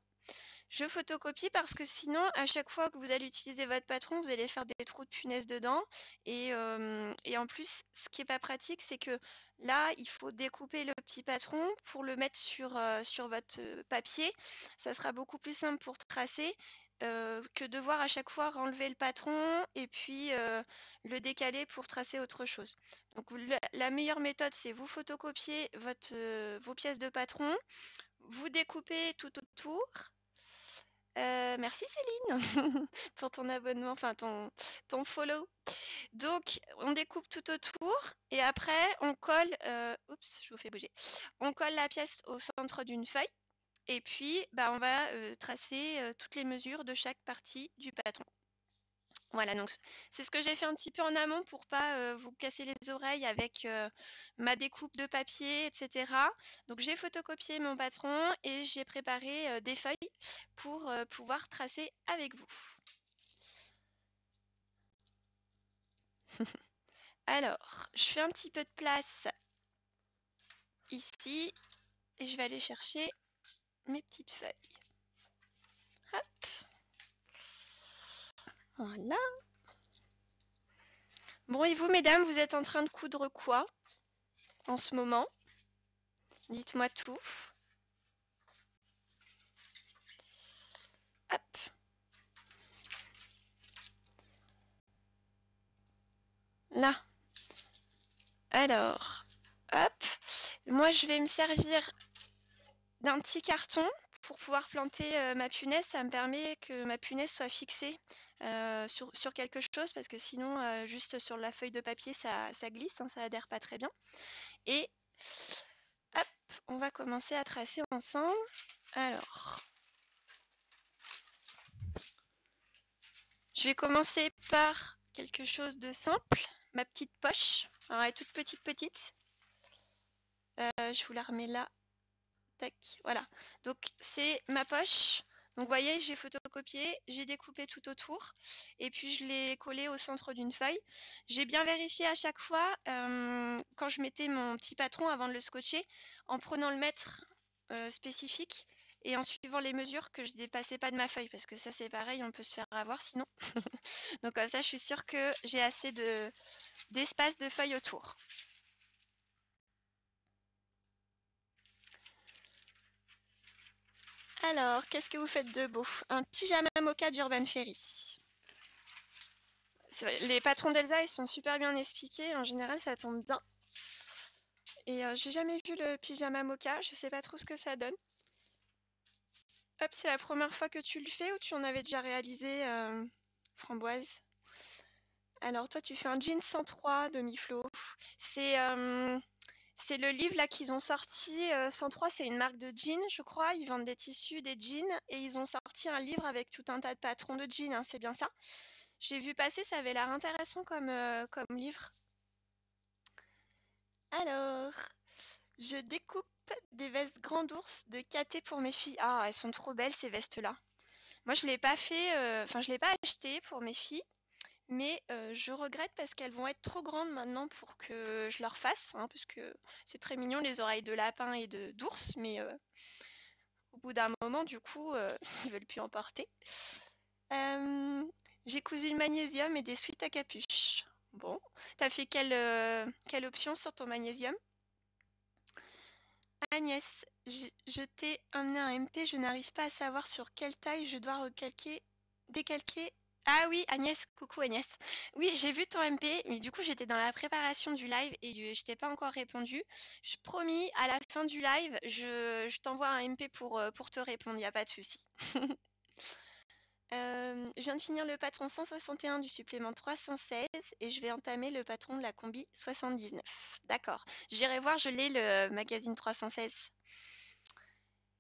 A: Je photocopie parce que sinon, à chaque fois que vous allez utiliser votre patron, vous allez faire des trous de punaise dedans. Et en plus, ce qui n'est pas pratique, c'est que là, il faut découper le petit patron pour le mettre sur votre papier. Ça sera beaucoup plus simple pour tracer que devoir à chaque fois renlever le patron et puis le décaler pour tracer autre chose. Donc la meilleure méthode, c'est vous photocopier vos pièces de patron, vous découpez tout autour. Merci Céline pour ton abonnement, enfin ton follow. Donc, on découpe tout autour et après, on colle, oups, je vous fais bouger. On colle la pièce au centre d'une feuille et puis, bah, on va tracer toutes les mesures de chaque partie du patron. Voilà, donc c'est ce que j'ai fait un petit peu en amont pour pas vous casser les oreilles avec ma découpe de papier, etc. Donc j'ai photocopié mon patron et j'ai préparé des feuilles pour pouvoir tracer avec vous. Alors, je fais un petit peu de place ici et je vais aller chercher mes petites feuilles. Hop. Voilà. Bon, et vous, mesdames, vous êtes en train de coudre quoi en ce moment? Dites-moi tout. Hop. Là. Alors, hop. Moi, je vais me servir d'un petit carton pour pouvoir planter ma punaise, ça me permet que ma punaise soit fixée sur quelque chose, parce que sinon, juste sur la feuille de papier, ça glisse, hein, ça adhère pas très bien. Et hop, on va commencer à tracer ensemble. Alors, je vais commencer par quelque chose de simple, ma petite poche. Alors, elle est toute petite. Je vous la remets là. Tac, voilà. Donc, c'est ma poche. Donc, vous voyez, j'ai photocopié, j'ai découpé tout autour et puis je l'ai collé au centre d'une feuille. J'ai bien vérifié à chaque fois quand je mettais mon petit patron avant de le scotcher, en prenant le mètre spécifique et en suivant les mesures, que je ne dépassais pas de ma feuille, parce que ça c'est pareil, on peut se faire avoir sinon. Donc comme ça, je suis sûre que j'ai assez d'espace de feuilles autour. Alors, qu'est-ce que vous faites de beau? Un pyjama mocha d'Urban Ferry. Les patrons d'Elsa, ils sont super bien expliqués. En général, ça tombe bien. Et j'ai jamais vu le pyjama mocha. Je sais pas trop ce que ça donne. Hop, c'est la première fois que tu le fais ou tu en avais déjà réalisé, Framboise? Alors, toi, tu fais un jean 103 de Miflo. C'est le livre là qu'ils ont sorti. 103, c'est une marque de jeans, je crois. Ils vendent des tissus, des jeans. Et ils ont sorti un livre avec tout un tas de patrons de jeans, hein, c'est bien ça? J'ai vu passer, ça avait l'air intéressant comme livre. Alors, je découpe des vestes grand ours de Caté pour mes filles. Ah, elles sont trop belles ces vestes-là. Moi, je l'ai pas fait, enfin, je l'ai pas acheté pour mes filles, mais je regrette parce qu'elles vont être trop grandes maintenant pour que je leur fasse, hein, parce que c'est très mignon les oreilles de lapin et d'ours, mais au bout d'un moment, du coup, ils veulent plus en porter. J'ai cousu le magnésium et des sweats à capuche. Bon, t'as fait quelle option sur ton magnésium? Agnès, je t'ai amené un MP, je n'arrive pas à savoir sur quelle taille je dois décalquer. Ah oui, Agnès, coucou Agnès. Oui, j'ai vu ton MP, mais du coup j'étais dans la préparation du live et je t'ai pas encore répondu. Je promis, à la fin du live, je t'envoie un MP pour te répondre, il n'y a pas de souci. Je viens de finir le patron 161 du supplément 316 et je vais entamer le patron de la combi 79. D'accord. J'irai voir, je l'ai le magazine 316.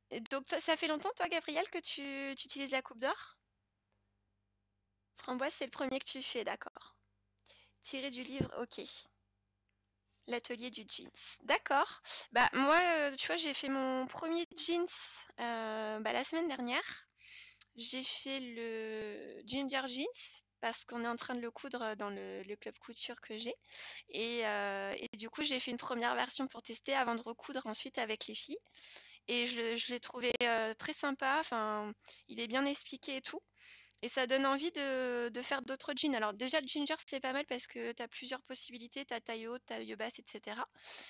A: Et donc ça fait longtemps, toi, Gabriel, que tu utilises la coupe d'or? Framboise, c'est le premier que tu fais, d'accord. Tiré du livre, ok. L'atelier du jeans. D'accord. Bah moi, tu vois, j'ai fait mon premier jeans la semaine dernière. J'ai fait le ginger jeans parce qu'on est en train de le coudre dans le club couture que j'ai. Et du coup, j'ai fait une première version pour tester avant de recoudre ensuite avec les filles. Et je l'ai trouvé très sympa. Enfin, il est bien expliqué et tout. Et ça donne envie de faire d'autres jeans. Alors déjà, le ginger, c'est pas mal parce que tu as plusieurs possibilités. Tu as taille haute, taille basse, etc.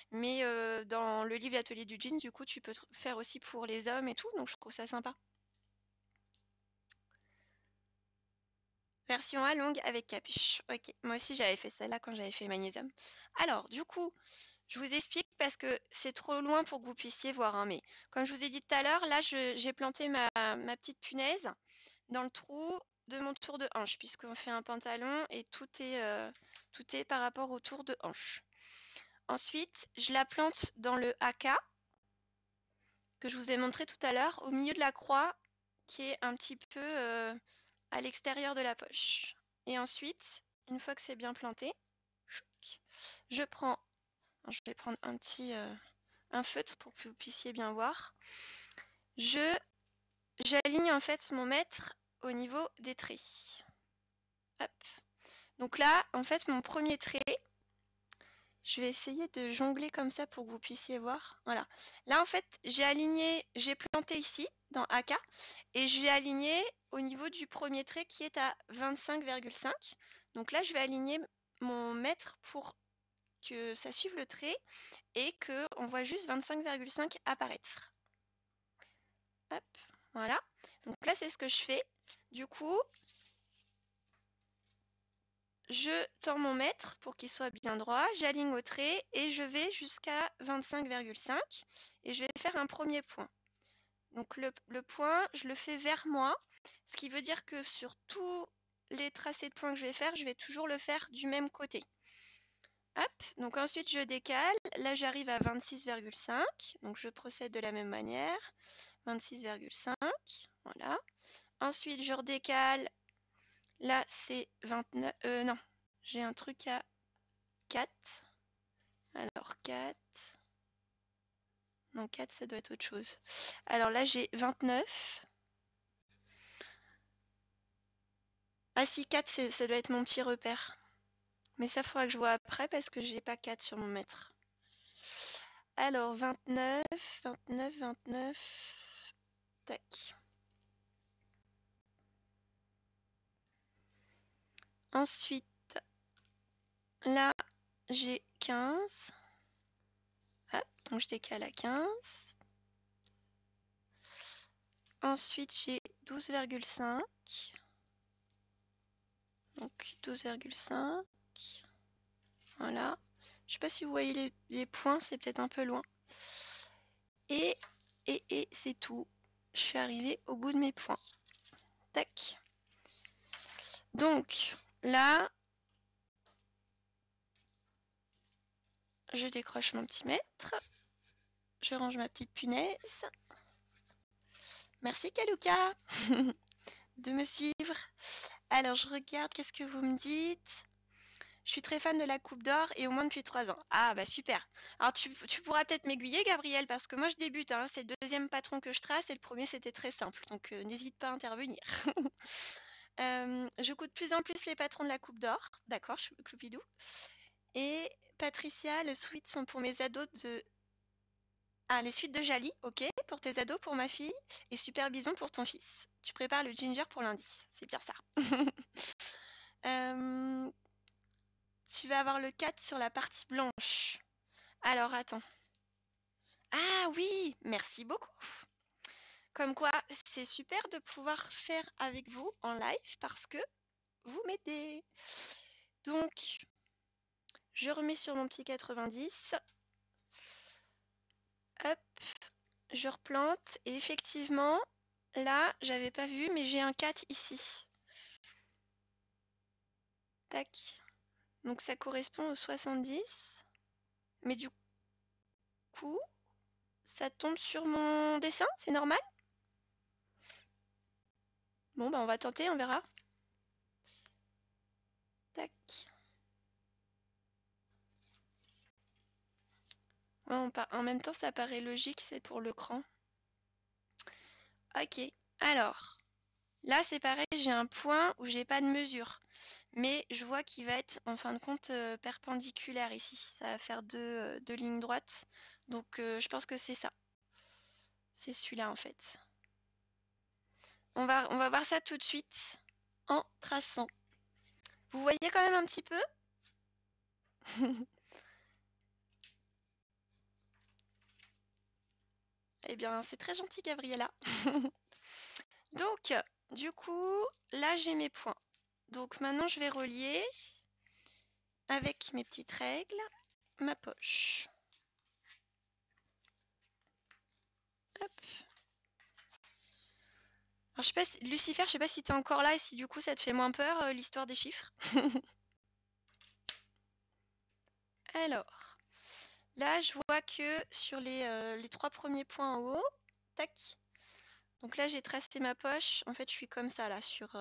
A: Mais dans le livre L'atelier du jean, du coup, tu peux faire aussi pour les hommes et tout. Donc, je trouve ça sympa. Version à longue avec capuche. Ok, moi aussi j'avais fait celle-là quand j'avais fait magnésium. Alors, du coup, je vous explique parce que c'est trop loin pour que vous puissiez voir, hein, mais comme je vous ai dit tout à l'heure, là j'ai planté ma petite punaise dans le trou de mon tour de hanche, puisqu'on fait un pantalon et tout est par rapport au tour de hanche. Ensuite, je la plante dans le haka que je vous ai montré tout à l'heure, au milieu de la croix, qui est un petit peu à l'extérieur de la poche. Et ensuite, une fois que c'est bien planté, je vais prendre un feutre pour que vous puissiez bien voir. J'aligne en fait mon mètre au niveau des traits. Hop. Donc là, en fait, mon premier trait, je vais essayer de jongler comme ça pour que vous puissiez voir. Voilà. Là, en fait, j'ai planté ici, dans AK, et j'ai aligné au niveau du premier trait qui est à 25,5. Donc là, je vais aligner mon mètre pour que ça suive le trait et qu'on voit juste 25,5 apparaître. Hop, voilà. Donc là, c'est ce que je fais. Du coup, je tords mon mètre pour qu'il soit bien droit, j'aligne au trait et je vais jusqu'à 25,5 et je vais faire un premier point. Donc le point, je le fais vers moi, ce qui veut dire que sur tous les tracés de points que je vais faire, je vais toujours le faire du même côté. Hop, donc ensuite je décale, là j'arrive à 26,5, donc je procède de la même manière, 26,5, voilà. Ensuite je redécale, là c'est 29, non, j'ai un truc à 4, alors 4, non 4 ça doit être autre chose. Alors là j'ai 29, ah si 4 ça doit être mon petit repère. Mais ça faudra que je vois après parce que j'ai pas 4 sur mon mètre. Alors 29, 29, 29, tac. Ensuite, là, j'ai 15. Hop, donc je décale à 15. Ensuite, j'ai 12,5. Donc 12,5. Voilà. Je sais pas si vous voyez les points, c'est peut-être un peu loin. Et c'est tout. Je suis arrivée au bout de mes points. Tac. Donc, là, je décroche mon petit mètre. Je range ma petite punaise. Merci Kaluka de me suivre. Alors, je regarde, qu'est-ce que vous me dites? Je suis très fan de la Coupe d'Or et au moins depuis 3 ans. Ah, bah super. Alors, tu pourras peut-être m'aiguiller, Gabriel, parce que moi, je débute. Hein. C'est le deuxième patron que je trace et le premier, c'était très simple. Donc, n'hésite pas à intervenir. Je coûte de plus en plus les patrons de la Coupe d'Or. D'accord, Cloupidou. Et Patricia, le sweat sont pour mes ados de... Ah, les suites de Jali, ok, pour tes ados, pour ma fille. Et Super Bison pour ton fils. Tu prépares le ginger pour lundi. C'est bien ça. Tu vas avoir le 4 sur la partie blanche. Alors, attends. Ah oui, merci beaucoup. Comme quoi, c'est super de pouvoir faire avec vous en live parce que vous m'aidez. Donc, je remets sur mon petit 90. Hop, je replante. Et effectivement, là, j'avais pas vu, mais j'ai un 4 ici. Tac. Donc, ça correspond au 70. Mais du coup, ça tombe sur mon dessin, c'est normal? Bon, bah on va tenter, on verra. Tac. Ouais, en même temps, ça paraît logique, c'est pour le cran. Ok. Alors, là, c'est pareil, j'ai un point où j'ai pas de mesure. Mais je vois qu'il va être, en fin de compte, perpendiculaire ici. Ça va faire deux lignes droites. Donc, je pense que c'est ça. C'est celui-là, en fait. On va voir ça tout de suite en traçant. Vous voyez quand même un petit peu? Eh bien, c'est très gentil, Gabriella. Donc, du coup, là, j'ai mes points. Donc, maintenant, je vais relier avec mes petites règles ma poche. Hop. Alors, je sais pas si, Lucifer, je sais pas si tu es encore là et si du coup ça te fait moins peur, l'histoire des chiffres. Alors, là, je vois que sur les 3 premiers points en haut, tac. Donc là, j'ai tracé ma poche. En fait, je suis comme ça là sur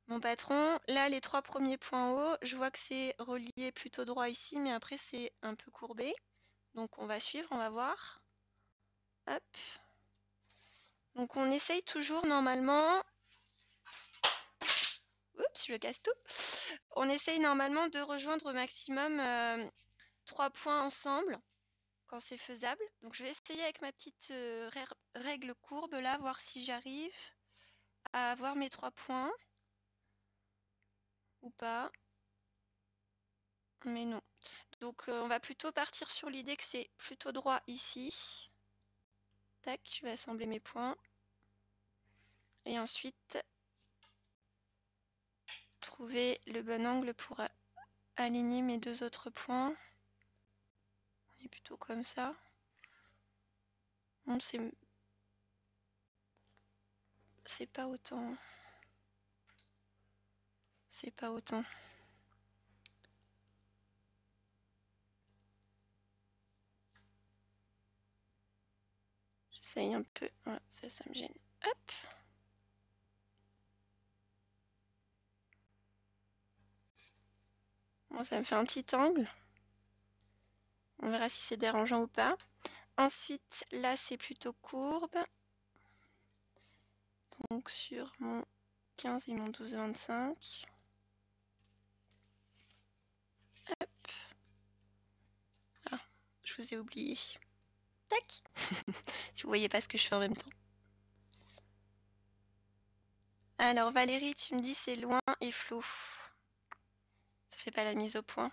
A: mon patron. Là, les 3 premiers points en haut, je vois que c'est relié plutôt droit ici, mais après, c'est un peu courbé. Donc, on va suivre, on va voir. Hop. Donc, on essaye toujours normalement. Oups, je casse tout. On essaye normalement de rejoindre au maximum 3 points ensemble quand c'est faisable. Donc je vais essayer avec ma petite règle courbe là, voir si j'arrive à avoir mes 3 points ou pas. Mais non. Donc on va plutôt partir sur l'idée que c'est plutôt droit ici. Tac, je vais assembler mes points. Et ensuite trouver le bon angle pour aligner mes 2 autres points. On est plutôt comme ça. Bon, c'est pas autant. C'est pas autant. J'essaye un peu. Ouais, ça me gêne. Hop. Bon, ça me fait un petit angle. On verra si c'est dérangeant ou pas. Ensuite, là, c'est plutôt courbe. Donc, sur mon 15 et mon 12,25. Hop. Ah, je vous ai oublié. Tac. Si vous voyez pas ce que je fais en même temps. Alors, Valérie, tu me dis c'est loin et flou. Ça fait pas la mise au point.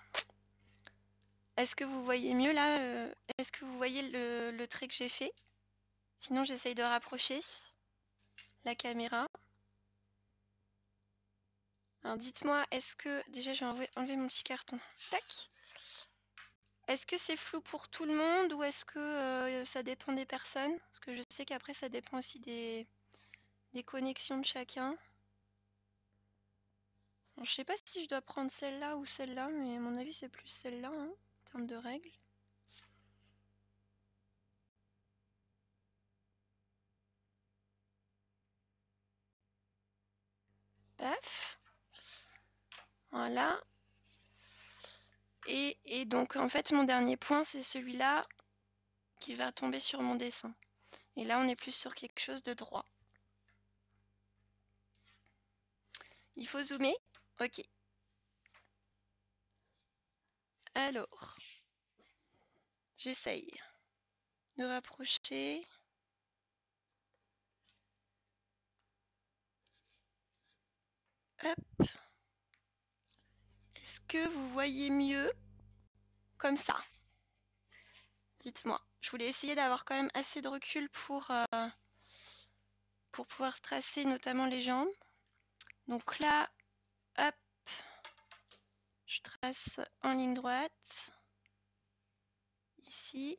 A: Est-ce que vous voyez mieux là Est-ce que vous voyez le trait que j'ai fait? Sinon, j'essaye de rapprocher la caméra. Alors, dites-moi, est-ce que... Déjà, je vais enlever mon petit carton. Tac. Est-ce que c'est flou pour tout le monde ou est-ce que ça dépend des personnes? Parce que je sais qu'après, ça dépend aussi des connexions de chacun. Alors, je sais pas si je dois prendre celle-là ou celle-là, mais à mon avis, c'est plus celle-là, hein, en termes de règles. Paf. Voilà. Et donc, en fait, mon dernier point, c'est celui-là qui va tomber sur mon dessin. Et là, on est plus sur quelque chose de droit. Il faut zoomer? Ok. Alors, j'essaye de rapprocher. Hop. Est-ce que vous voyez mieux comme ça? Dites-moi. Je voulais essayer d'avoir quand même assez de recul pour pouvoir tracer notamment les jambes. Donc là, hop, je trace en ligne droite. Ici.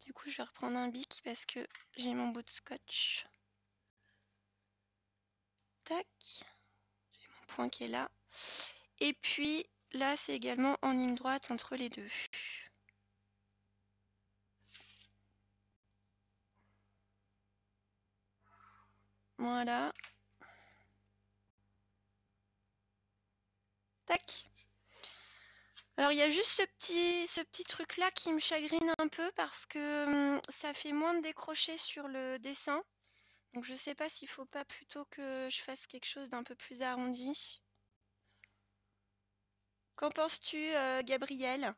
A: Du coup, je vais reprendre un bic parce que j'ai mon bout de scotch. Tac. J'ai mon point qui est là. Et puis, là, c'est également en ligne droite entre les deux. Voilà. Tac. Alors, il y a juste ce petit truc-là qui me chagrine un peu parce que ça fait moins de décrochés sur le dessin. Donc, je sais pas s'il faut pas plutôt que je fasse quelque chose d'un peu plus arrondi. Qu'en penses-tu, Gabriel?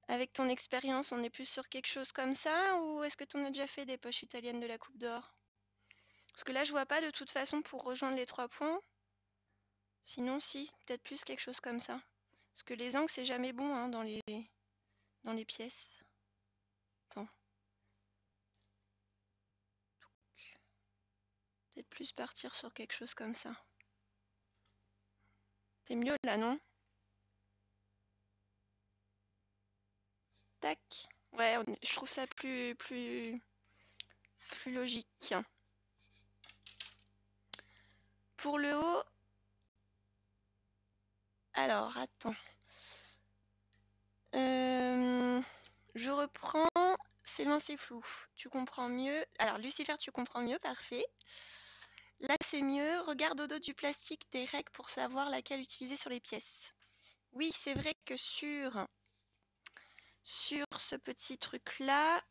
A: Avec ton expérience, on est plus sur quelque chose comme ça ou est-ce que tu en as déjà fait des poches italiennes de la Coupe d'Or? Parce que là, je vois pas de toute façon pour rejoindre les 3 points. Sinon, si, peut-être plus quelque chose comme ça. Parce que les angles, c'est jamais bon hein, dans les pièces. Attends. Peut-être plus partir sur quelque chose comme ça. C'est mieux là, non? Tac. Ouais, je trouve ça plus logique. Pour le haut, alors, attends. Je reprends. C'est loin, c'est flou. Tu comprends mieux. Alors, Lucifer, tu comprends mieux, parfait. Là, c'est mieux. Regarde au dos du plastique des règles pour savoir laquelle utiliser sur les pièces. Oui, c'est vrai que sur ce petit truc-là,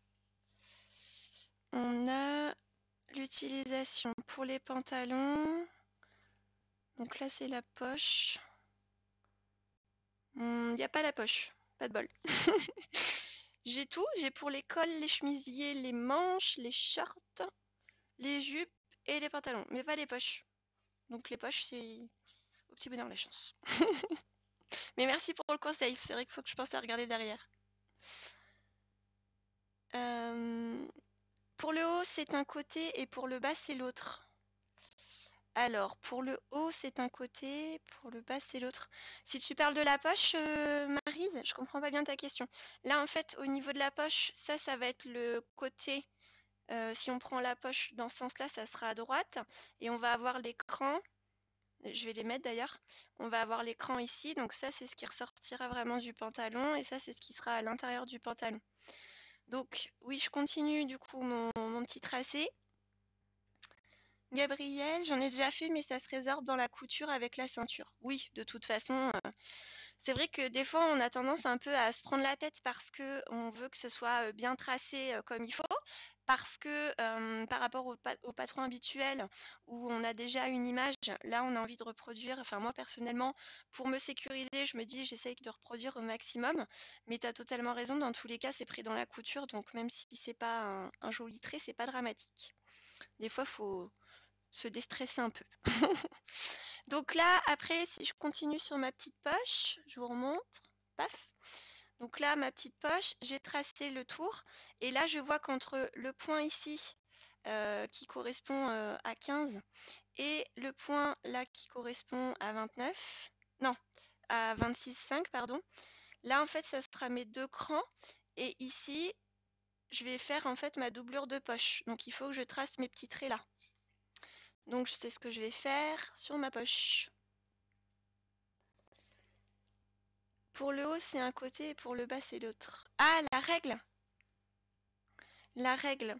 A: on a l'utilisation pour les pantalons. Donc là, c'est la poche. Il n'y a pas la poche. Pas de bol. J'ai tout. J'ai pour les cols, les chemisiers, les manches, les shorts, les jupes et les pantalons. Mais pas les poches. Donc les poches, c'est au petit bonheur la chance. Mais merci pour le conseil. C'est vrai qu'il faut que je pense à regarder derrière. Pour le haut, c'est un côté et pour le bas, c'est l'autre. Alors, pour le haut, c'est un côté, pour le bas, c'est l'autre. Si tu parles de la poche, Maryse, je comprends pas bien ta question. Là, en fait, au niveau de la poche, ça va être le côté Si on prend la poche dans ce sens-là, ça sera à droite. Et on va avoir l'écran. Je vais les mettre d'ailleurs. On va avoir l'écran ici. Donc ça, c'est ce qui ressortira vraiment du pantalon. Et ça, c'est ce qui sera à l'intérieur du pantalon. Donc oui, je continue du coup mon petit tracé. Gabriel, j'en ai déjà fait, mais ça se résorbe dans la couture avec la ceinture. Oui, de toute façon, c'est vrai que des fois, on a tendance un peu à se prendre la tête parce que on veut que ce soit bien tracé comme il faut, parce que par rapport au patron habituel où on a déjà une image, là, on a envie de reproduire. Enfin, moi, personnellement, pour me sécuriser, je me dis, j'essaye de reproduire au maximum. Mais tu as totalement raison, dans tous les cas, c'est pris dans la couture, donc même si c'est pas un joli trait, c'est pas dramatique. Des fois, il faut se déstresser un peu. Donc là, après, si je continue sur ma petite poche, je vous remontre. Paf. Donc là, ma petite poche, j'ai tracé le tour. Et là, je vois qu'entre le point ici, qui correspond à 15, et le point là qui correspond à 29, non, à 26,5, pardon. Là, en fait, ça sera mes deux crans. Et ici, je vais faire en fait ma doublure de poche. Donc, il faut que je trace mes petits traits là. Donc, c'est ce que je vais faire sur ma poche. Pour le haut, c'est un côté et pour le bas, c'est l'autre. Ah, la règle! La règle.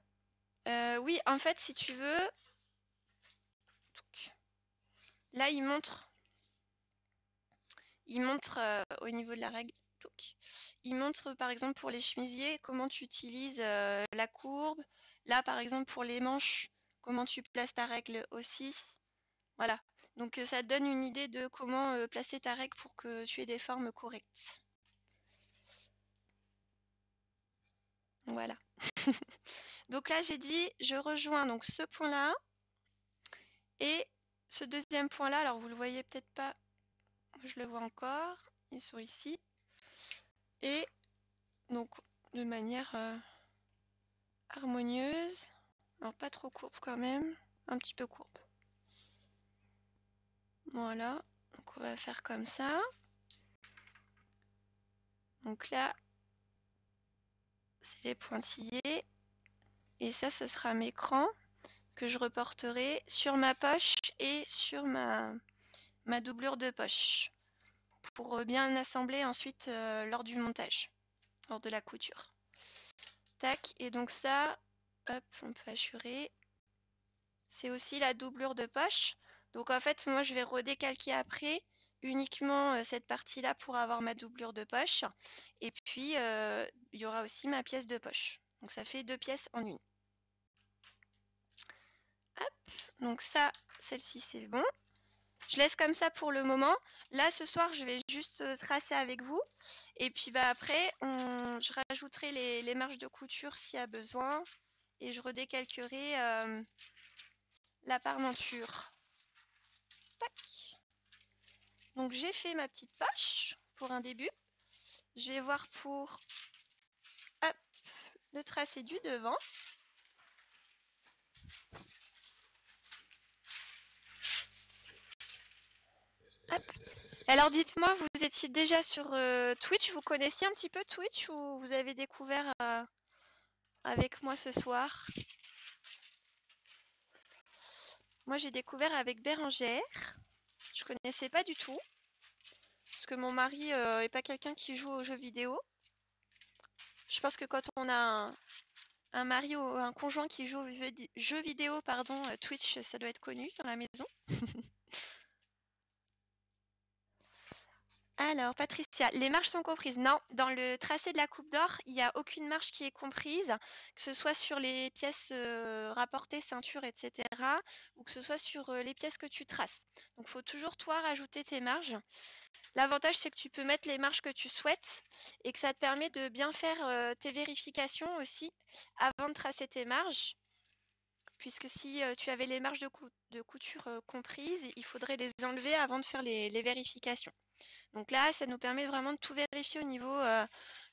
A: Oui, en fait, si tu veux... Là, il montre au niveau de la règle. Il montre, par exemple, pour les chemisiers, comment tu utilises la courbe. Là, par exemple, pour les manches, comment tu places ta règle aussi. Voilà. Donc, ça te donne une idée de comment placer ta règle pour que tu aies des formes correctes. Voilà. Donc là, j'ai dit, je rejoins donc ce point-là et ce deuxième point-là. Alors, vous le voyez peut-être pas. Moi, je le vois encore. Ils sont ici. Et donc, de manière harmonieuse. Alors, pas trop courbe quand même. Un petit peu courbe. Voilà. Donc, on va faire comme ça. Donc là, c'est les pointillés. Et ça, ce sera mes crans que je reporterai sur ma poche et sur ma doublure de poche pour bien assembler ensuite lors du montage, lors de la couture. Tac, et donc ça, hop, on peut assurer. C'est aussi la doublure de poche. Donc en fait, moi, je vais redécalquer après uniquement cette partie-là pour avoir ma doublure de poche. Et puis, il y aura aussi ma pièce de poche. Donc ça fait 2 pièces en une. Hop, donc ça, celle-ci, c'est bon. Je laisse comme ça pour le moment. Là, ce soir, je vais juste tracer avec vous. Et puis bah, après, je rajouterai les marges de couture s'il y a besoin. Et je redécalquerai la parmenture. Tac. Donc j'ai fait ma petite poche pour un début. Je vais voir pour hop, le tracé du devant. Hop. Alors dites-moi, vous étiez déjà sur Twitch, vous connaissiez un petit peu Twitch ou vous avez découvert avec moi ce soir? Moi j'ai découvert avec Bérangère. Je connaissais pas du tout. Parce que mon mari est pas quelqu'un qui joue aux jeux vidéo. Je pense que quand on a un mari ou un conjoint qui joue aux jeux vidéo, pardon, Twitch, ça doit être connu dans la maison. Alors, Patricia, les marges sont comprises. Non, dans le tracé de la coupe d'or, il n'y a aucune marge qui est comprise, que ce soit sur les pièces rapportées, ceinture, etc., ou que ce soit sur les pièces que tu traces. Donc, il faut toujours, toi, rajouter tes marges. L'avantage, c'est que tu peux mettre les marges que tu souhaites et que ça te permet de bien faire tes vérifications aussi avant de tracer tes marges. Puisque si tu avais les marges de couture comprises, il faudrait les enlever avant de faire les vérifications. Donc là, ça nous permet vraiment de tout vérifier au niveau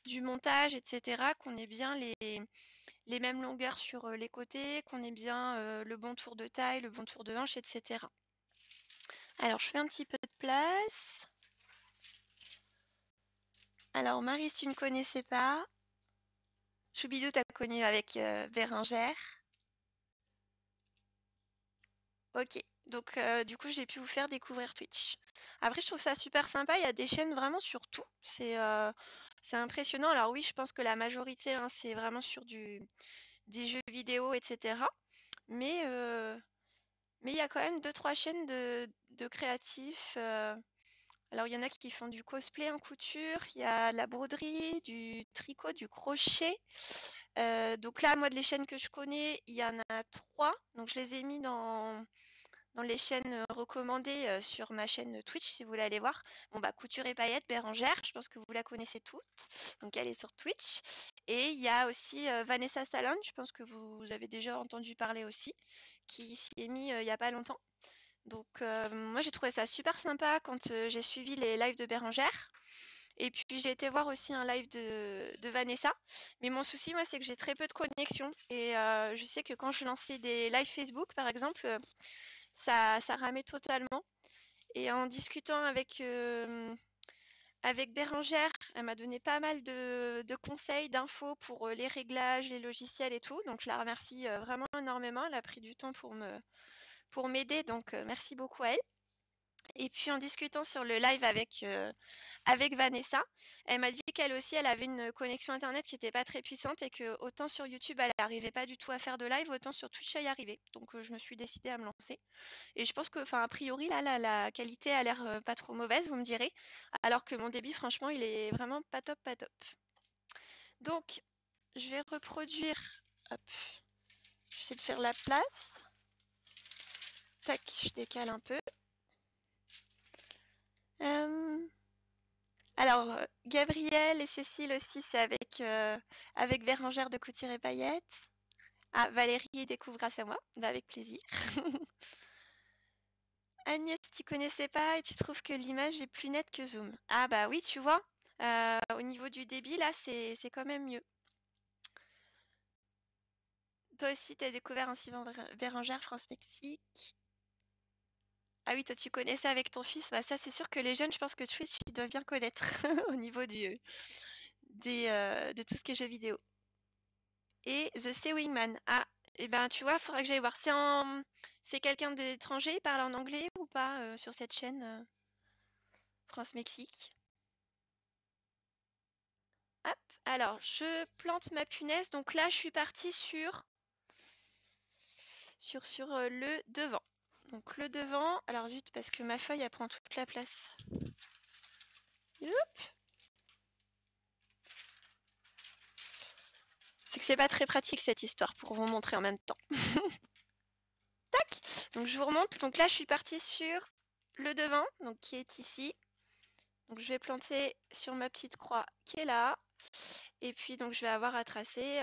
A: du montage, etc., qu'on ait bien les mêmes longueurs sur les côtés, qu'on ait bien le bon tour de taille, le bon tour de hanche, etc. Alors, je fais un petit peu de place. Alors, Marie, si tu ne connaissais pas, Choubidou, tu as connu avec Bérangère. Ok, donc du coup j'ai pu vous faire découvrir Twitch. Après je trouve ça super sympa, il y a des chaînes vraiment sur tout, c'est impressionnant. Alors oui, je pense que la majorité hein, c'est vraiment sur des jeux vidéo, etc. Mais mais il y a quand même deux trois chaînes de créatifs. Alors il y en a qui font du cosplay en couture, il y a de la broderie, du tricot, du crochet. Donc là, moi de les chaînes que je connais, il y en a trois. Donc je les ai mis dans les chaînes recommandées sur ma chaîne Twitch si vous voulez aller voir. Bon bah Couture et Paillettes, Bérangère, je pense que vous la connaissez toutes. Donc elle est sur Twitch. Et il y a aussi Vanessa Salon, je pense que vous avez déjà entendu parler aussi, qui s'y est mis il y a pas longtemps. Donc moi j'ai trouvé ça super sympa quand j'ai suivi les lives de Bérangère. Et puis j'ai été voir aussi un live de Vanessa. Mais mon souci, moi, c'est que j'ai très peu de connexion. Et je sais que quand je lançais des lives Facebook, par exemple, ça ramait totalement. Et en discutant avec Bérangère, elle m'a donné pas mal de conseils, d'infos pour les réglages, les logiciels et tout. Donc je la remercie vraiment énormément. Elle a pris du temps pour m'aider. Donc merci beaucoup à elle. Et puis en discutant sur le live avec Vanessa, elle m'a dit qu'elle aussi, elle avait une connexion internet qui n'était pas très puissante et que autant sur YouTube, elle n'arrivait pas du tout à faire de live, autant sur Twitch, elle y arrivait. Donc je me suis décidée à me lancer. Et je pense que, enfin, a priori, là, la qualité a l'air pas trop mauvaise, vous me direz. Alors que mon débit, franchement, il est vraiment pas top, pas top. Donc, je vais reproduire. Hop, j'essaie de faire la place. Tac, je décale un peu. Euh, Alors, Gabrielle et Cécile aussi, c'est avec Bérangère de Couture et Paillettes. Ah, Valérie y découvre grâce à moi. Bah, avec plaisir. Agnès, tu connaissais pas et tu trouves que l'image est plus nette que Zoom. Ah bah oui, tu vois. Au niveau du débit, là, c'est quand même mieux. Toi aussi, tu as découvert un Sylvain Bérangère, France-Mexique. Ah oui, toi, tu connais ça avec ton fils. Bah, ça, c'est sûr que les jeunes, je pense que Twitch, ils doivent bien connaître au niveau de tout ce qui est jeux vidéo. Et The Sewing Man. Ah, et ben tu vois, il faudra que j'aille voir. C'est quelqu'un d'étranger, il parle en anglais ou pas sur cette chaîne France-Mexique? Hop, alors je plante ma punaise. Donc là, je suis partie sur le devant. Donc le devant, alors zut, parce que ma feuille, elle prend toute la place. Oup. C'est que c'est pas très pratique cette histoire pour vous montrer en même temps. Tac! Donc je vous remonte. Donc là, je suis partie sur le devant, donc qui est ici. Donc je vais planter sur ma petite croix qui est là. Et puis donc je vais avoir à tracer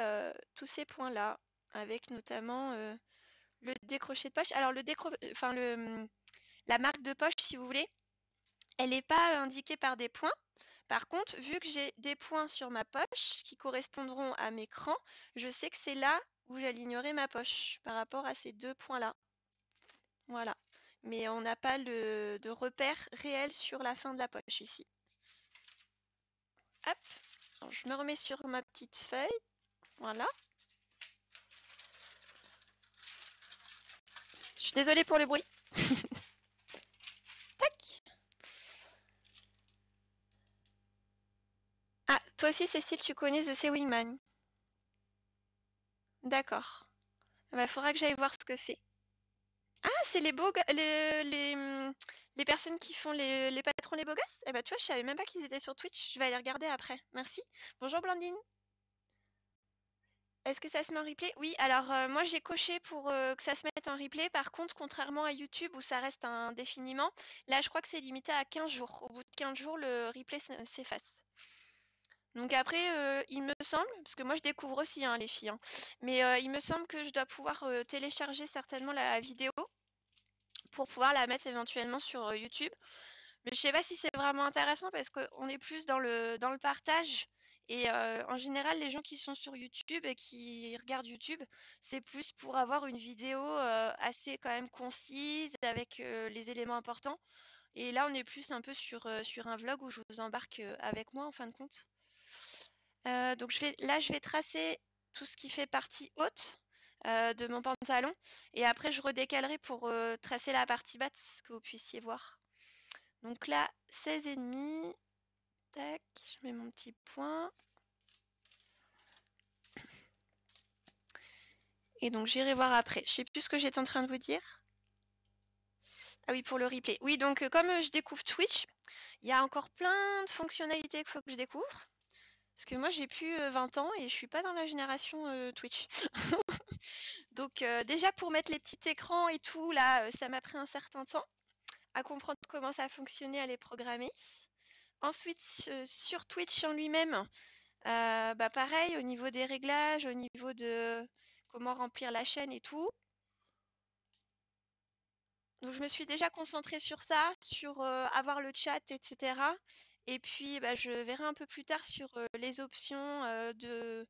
A: tous ces points-là, avec notamment le décroché de poche. Alors la marque de poche, si vous voulez, elle n'est pas indiquée par des points. Par contre, vu que j'ai des points sur ma poche qui correspondront à mes crans, je sais que c'est là où j'alignerai ma poche par rapport à ces deux points-là. Voilà. Mais on n'a pas de repère réel sur la fin de la poche ici. Hop. Alors, je me remets sur ma petite feuille. Voilà. Je suis désolée pour le bruit. Tac. Ah, toi aussi, Cécile, tu connais The Sewing Man. D'accord. Bah, faudra que j'aille voir ce que c'est. Ah, c'est les beaux les personnes qui font les patrons les beaux gosses? Eh bah, tu vois, je savais même pas qu'ils étaient sur Twitch. Je vais aller regarder après. Merci. Bonjour Blandine. Est-ce que ça se met en replay? Oui, alors moi j'ai coché pour que ça se mette en replay. Par contre, contrairement à YouTube où ça reste indéfiniment, là je crois que c'est limité à 15 jours. Au bout de 15 jours, le replay s'efface. Donc après, il me semble, parce que moi je découvre aussi hein, les filles, hein, mais il me semble que je dois pouvoir télécharger certainement la vidéo pour pouvoir la mettre éventuellement sur YouTube. Mais je sais pas si c'est vraiment intéressant parce qu'on est plus dans le partage. Et en général, les gens qui sont sur YouTube et qui regardent YouTube, c'est plus pour avoir une vidéo assez quand même concise avec les éléments importants. Et là, on est plus un peu sur un vlog où je vous embarque avec moi en fin de compte. Donc là, je vais tracer tout ce qui fait partie haute. de mon pantalon. Et après, je redécalerai pour tracer la partie basse, que vous puissiez voir. Donc là, 16,5. Tac, je mets mon petit point. Et donc, j'irai voir après. Je sais plus ce que j'étais en train de vous dire. Ah oui, pour le replay. Oui, donc comme je découvre Twitch, il y a encore plein de fonctionnalités qu'il faut que je découvre. Parce que moi, j'ai plus 20 ans et je suis pas dans la génération Twitch. Donc déjà, pour mettre les petits écrans et tout, là, ça m'a pris un certain temps à comprendre comment ça fonctionnait, à les programmer. Ensuite, sur Twitch en lui-même, bah pareil, au niveau des réglages, au niveau de comment remplir la chaîne et tout. Donc je me suis déjà concentrée sur ça, sur avoir le chat, etc. Et puis bah, je verrai un peu plus tard sur les options de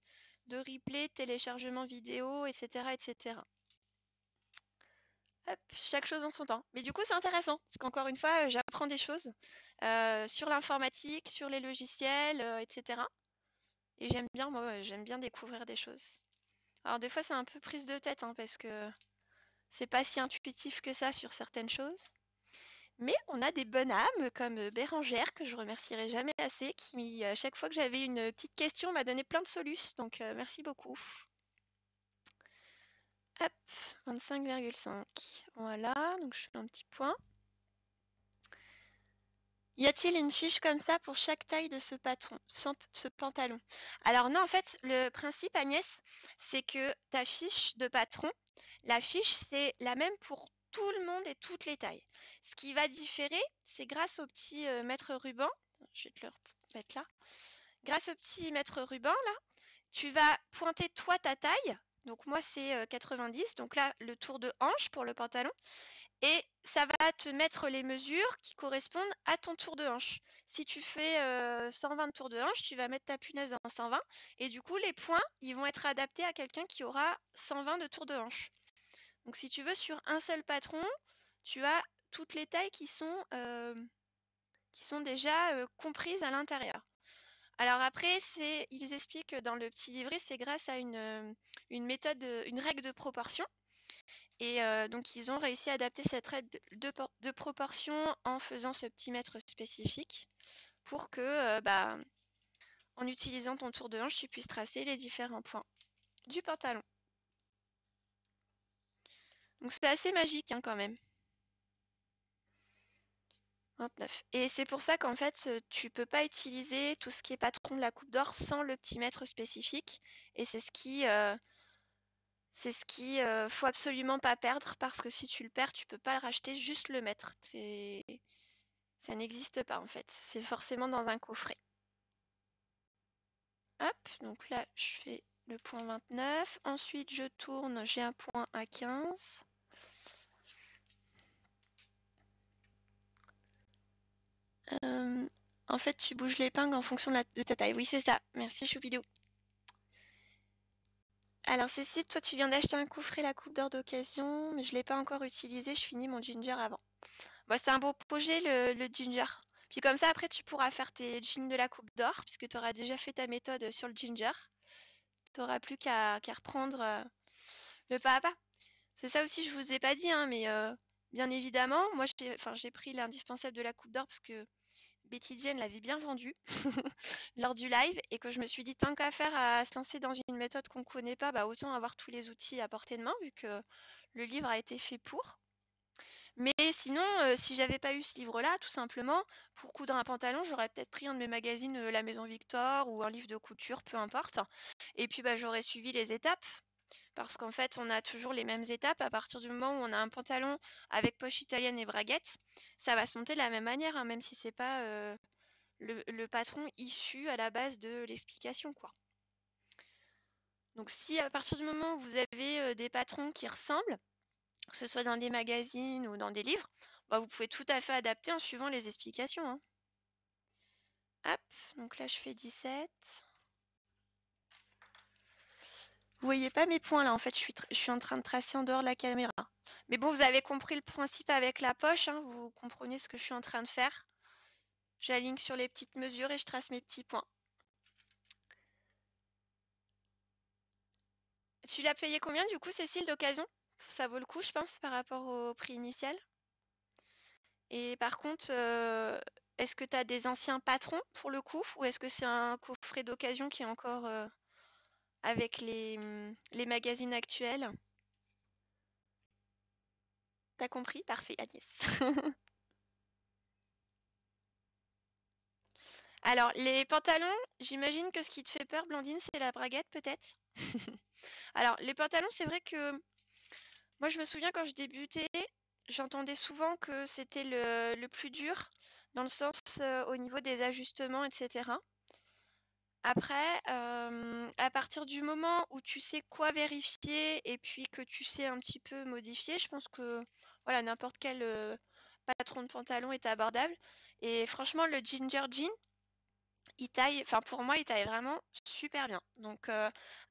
A: replay, téléchargement vidéo, etc. etc. Hop, chaque chose en son temps. Mais du coup c'est intéressant, parce qu'encore une fois, j'apprends des choses sur l'informatique, sur les logiciels, etc. Et j'aime bien, moi, j'aime bien découvrir des choses. Alors des fois c'est un peu prise de tête, hein, parce que c'est pas si intuitif que ça sur certaines choses. Mais on a des bonnes âmes comme Bérangère, que je remercierai jamais assez, qui, à chaque fois que j'avais une petite question, m'a donné plein de solutions. Donc, merci beaucoup. Hop, 25,5. Voilà, donc je fais un petit point. Y a-t-il une fiche comme ça pour chaque taille de ce ce pantalon? Alors non, en fait, le principe, Agnès, c'est que ta fiche de patron, la fiche, c'est la même pour tout le monde et toutes les tailles. Ce qui va différer, c'est grâce au petit mètre ruban. Je vais te le remettre là. Grâce au petit mètre ruban, là, tu vas pointer toi ta taille. Donc moi, c'est 90. Donc là, le tour de hanche pour le pantalon. Et ça va te mettre les mesures qui correspondent à ton tour de hanche. Si tu fais 120 tours de hanche, tu vas mettre ta punaise en 120. Et du coup, les points, ils vont être adaptés à quelqu'un qui aura 120 de tours de hanche. Donc si tu veux, sur un seul patron, tu as toutes les tailles qui sont déjà comprises à l'intérieur. Alors après, ils expliquent que dans le petit livret, c'est grâce à une méthode, une règle de proportion. Et donc, ils ont réussi à adapter cette règle de proportion en faisant ce petit mètre spécifique pour que, bah, en utilisant ton tour de hanche, tu puisses tracer les différents points du pantalon. Donc, c'est assez magique hein, quand même. 29. Et c'est pour ça qu'en fait, tu peux pas utiliser tout ce qui est patron de la Coupe d'Or sans le petit mètre spécifique. Et c'est ce qui faut absolument pas perdre parce que si tu le perds, tu peux pas le racheter, juste le mettre. Ça n'existe pas en fait. C'est forcément dans un coffret. Hop, donc là, je fais le point 29. Ensuite, je tourne, j'ai un point à 15. En fait, tu bouges l'épingle en fonction de ta taille. Oui, c'est ça. Merci, Choupidou. Alors, Cécile, toi, tu viens d'acheter un coffret La Coupe d'Or d'occasion, mais je ne l'ai pas encore utilisé. Je finis mon ginger avant. Bon, c'est un beau projet, le ginger. Puis comme ça, après, tu pourras faire tes jeans de la Coupe d'Or, puisque tu auras déjà fait ta méthode sur le ginger. Tu n'auras plus qu'à reprendre le pas à pas. C'est ça aussi, je vous ai pas dit, hein, mais bien évidemment, moi, j'ai pris l'indispensable de la Coupe d'Or parce que Betty Jane l'avait bien vendu lors du live et que je me suis dit, tant qu'à faire à se lancer dans une méthode qu'on ne connaît pas, bah, autant avoir tous les outils à portée de main, vu que le livre a été fait pour. Mais sinon, si j'avais pas eu ce livre-là, tout simplement, pour coudre un pantalon, j'aurais peut-être pris un de mes magazines La Maison Victor ou un livre de couture, peu importe. Et puis bah, j'aurais suivi les étapes. Parce qu'en fait, on a toujours les mêmes étapes. À partir du moment où on a un pantalon avec poche italienne et braguette, ça va se monter de la même manière, hein, même si c'est pas le patron issu à la base de l'explication, quoi. Donc si à partir du moment où vous avez des patrons qui ressemblent, que ce soit dans des magazines ou dans des livres, bah, vous pouvez tout à fait adapter en suivant les explications, hein. Hop, donc là je fais 17. Vous voyez pas mes points là, en fait je suis en train de tracer en dehors de la caméra. Mais bon, vous avez compris le principe avec la poche, hein, vous comprenez ce que je suis en train de faire. J'aligne sur les petites mesures et je trace mes petits points. Tu l'as payé combien du coup, Cécile, d'occasion? Ça vaut le coup, je pense, par rapport au prix initial. Et par contre, est-ce que tu as des anciens patrons pour le coup, ou est-ce que c'est un coffret d'occasion qui est encore avec les magazines actuels? T'as compris? Parfait, Agnès. Alors, les pantalons, j'imagine que ce qui te fait peur, Blandine, c'est la braguette, peut-être? Alors, les pantalons, c'est vrai que moi, je me souviens quand je débutais, j'entendais souvent que c'était le plus dur, dans le sens au niveau des ajustements, etc. Après, à partir du moment où tu sais quoi vérifier et puis que tu sais un petit peu modifier, je pense que voilà, n'importe quel patron de pantalon est abordable. Et franchement, le Ginger Jean, il taille, enfin pour moi, il taille vraiment super bien. Donc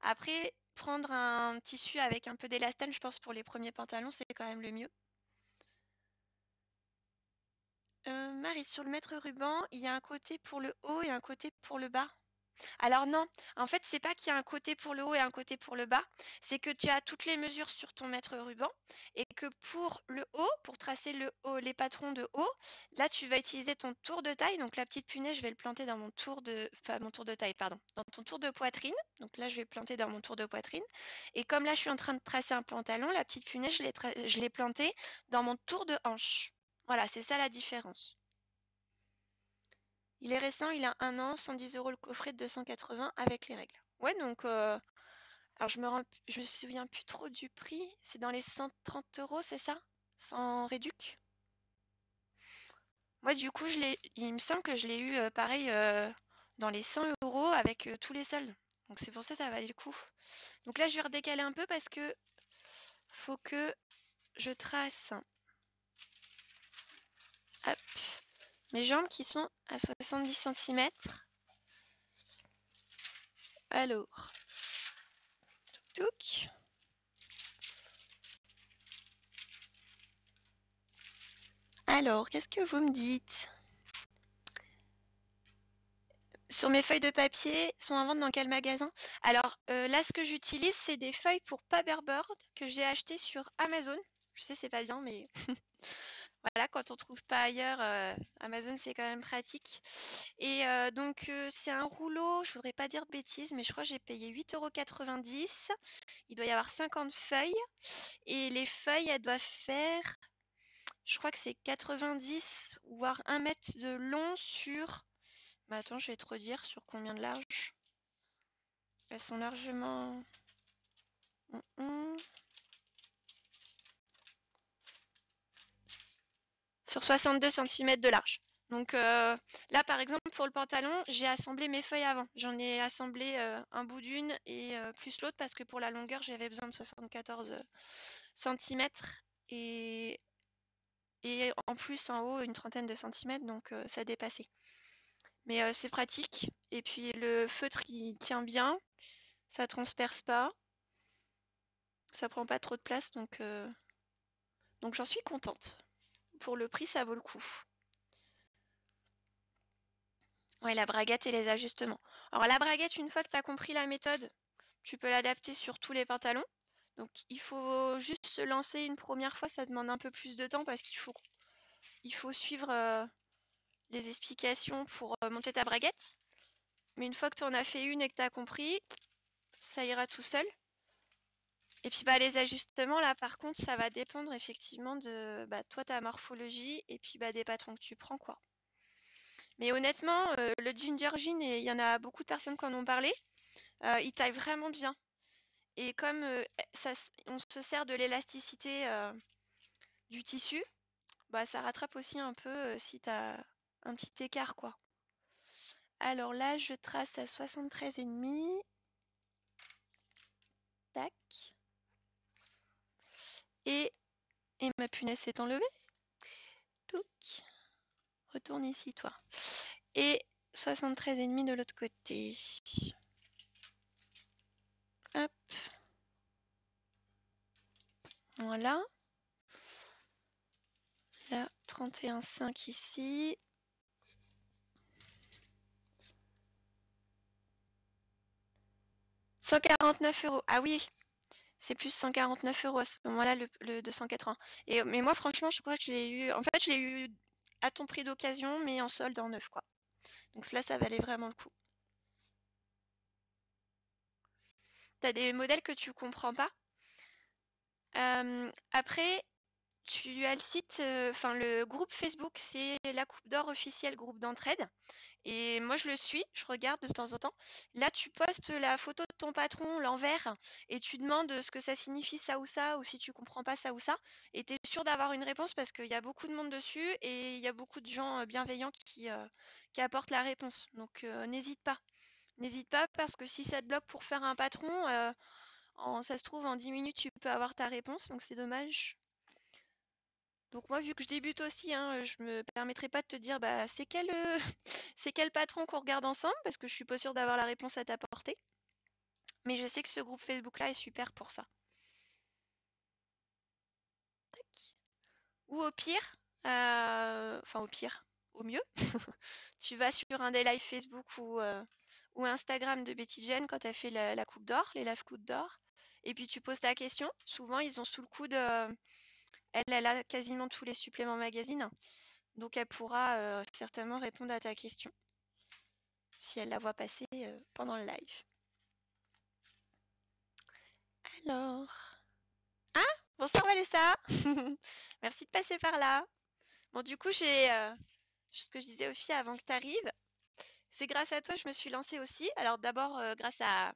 A: après, prendre un tissu avec un peu d'élastane, je pense pour les premiers pantalons, c'est quand même le mieux. Marie, sur le mètre ruban, il y a un côté pour le haut et un côté pour le bas. Alors non, en fait, c'est pas qu'il y a un côté pour le haut et un côté pour le bas, c'est que tu as toutes les mesures sur ton mètre ruban et que pour le haut, pour tracer le haut, les patrons de haut, là tu vas utiliser ton tour de taille. Donc la petite punaise, je vais le planter dans mon tour de, pas mon tour de taille, pardon, dans ton tour de poitrine. Donc là, je vais planter dans mon tour de poitrine. Et comme là, je suis en train de tracer un pantalon, la petite punaise, je l'ai plantée dans mon tour de hanche. Voilà, c'est ça la différence. Il est récent, il a 1 an, 110 € le coffret de 280 avec les règles. Ouais, donc, alors je me souviens plus trop du prix. C'est dans les 130 €, c'est ça? Sans réduc? Moi, du coup, il me semble que je l'ai eu pareil dans les 100 € avec tous les soldes. Donc, c'est pour ça que ça valait le coup. Donc là, je vais redécaler un peu parce que faut que je trace, hop, mes jambes qui sont à 70 cm. Alors, touc. Alors, qu'est-ce que vous me dites? Sur mes feuilles de papier, sont en vente dans quel magasin? Alors là, ce que j'utilise, c'est des feuilles pour paperboard que j'ai achetées sur Amazon. Je sais, c'est pas bien, mais voilà, quand on trouve pas ailleurs, Amazon, c'est quand même pratique. Et donc, c'est un rouleau, je voudrais pas dire de bêtises, mais je crois que j'ai payé 8,90 €. Il doit y avoir 50 feuilles. Et les feuilles, elles doivent faire, je crois que c'est 90, voire 1 mètre de long sur... Mais attends, je vais te redire sur combien de large. Elles sont largement... sur 62 cm de large. Donc là, par exemple, pour le pantalon, j'ai assemblé mes feuilles avant. J'en ai assemblé un bout d'une et plus l'autre parce que pour la longueur, j'avais besoin de 74 cm et, en plus en haut une trentaine de centimètres, donc ça dépassait. Mais c'est pratique. Et puis le feutre, il tient bien, ça transperce pas, ça prend pas trop de place, donc j'en suis contente. Pour le prix, ça vaut le coup. Ouais, la braguette et les ajustements. Alors la braguette, une fois que tu as compris la méthode, tu peux l'adapter sur tous les pantalons. Donc il faut juste se lancer une première fois, ça demande un peu plus de temps parce qu'il faut suivre les explications pour monter ta braguette. Mais une fois que tu en as fait une et que tu as compris, ça ira tout seul. Et puis bah, les ajustements, là par contre, ça va dépendre effectivement de toi, ta morphologie et puis des patrons que tu prends, quoi. Mais honnêtement, le ginger jean, et il y en a beaucoup de personnes qui en ont parlé, il taille vraiment bien. Et comme on se sert de l'élasticité du tissu, ça rattrape aussi un peu si tu as un petit écart, quoi. Alors là, je trace à 73,5. Tac. Et ma punaise s'est enlevée. Touc. Retourne ici, toi. Et 73,5 de l'autre côté. Hop. Voilà. Là, 31,5 ici. 149 €. Ah oui, C'est plus 149 € à ce moment-là, le 280. Mais moi, franchement, je crois que je l'ai eu. En fait, je l'ai eu à ton prix d'occasion, mais en solde en neuf, quoi. Donc là, ça valait vraiment le coup. T'as des modèles que tu comprends pas. Après, tu as le site, enfin le groupe Facebook, c'est la Coupe d'Or officielle groupe d'entraide. Et moi, je le suis, je regarde de temps en temps. Là, tu postes la photo de ton patron, l'envers, et tu demandes ce que ça signifie ça, ou si tu comprends pas ça ou ça. Et tu es sûr d'avoir une réponse parce qu'il y a beaucoup de monde dessus et il y a beaucoup de gens bienveillants qui apportent la réponse. Donc, n'hésite pas. N'hésite pas parce que si ça te bloque pour faire un patron, ça se trouve, en 10 minutes, tu peux avoir ta réponse. Donc, c'est dommage. Donc moi, vu que je débute aussi, hein, je me permettrai pas de te dire bah, c'est quel, c'est quel patron qu'on regarde ensemble, parce que je suis pas sûre d'avoir la réponse à t'apporter. Mais je sais que ce groupe Facebook-là est super pour ça. Tac. Ou au pire, enfin au pire, au mieux, tu vas sur un des lives Facebook ou Instagram de Betty Jen quand elle fait la Coupe d'Or, les lives Coupe d'Or. Et puis tu poses ta question. Souvent, ils ont sous le coude, elle a quasiment tous les suppléments magazines. Donc elle pourra certainement répondre à ta question si elle la voit passer pendant le live. Alors. Ah, bonsoir Vanessa. Merci de passer par là. Bon, du coup, j'ai ce que je disais aux filles avant que tu arrives. C'est grâce à toi que je me suis lancée aussi. Alors d'abord, grâce à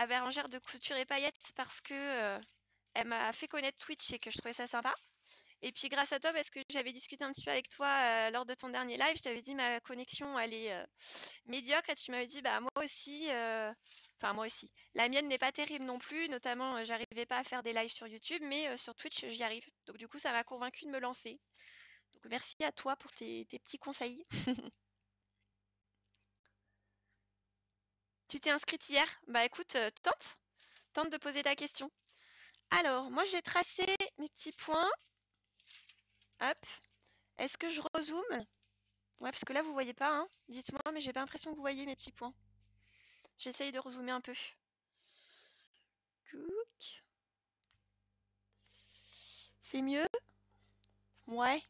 A: Bérangère de Couture et Paillettes parce que elle m'a fait connaître Twitch et que je trouvais ça sympa. Et puis grâce à toi, parce que j'avais discuté un petit peu avec toi lors de ton dernier live, je t'avais dit ma connexion, elle est médiocre et tu m'avais dit, bah moi aussi, enfin moi aussi. La mienne n'est pas terrible non plus, notamment j'arrivais pas à faire des lives sur YouTube, mais sur Twitch j'y arrive. Donc du coup ça m'a convaincu de me lancer. Donc merci à toi pour tes petits conseils. Tu t'es inscrite hier? Bah écoute, tente de poser ta question. Alors, moi j'ai tracé mes petits points. Hop. Est-ce que je rezoome? Ouais, parce que là vous voyez pas, hein. Dites-moi, mais j'ai pas l'impression que vous voyez mes petits points. J'essaye de rezoomer un peu. C'est mieux? Ouais.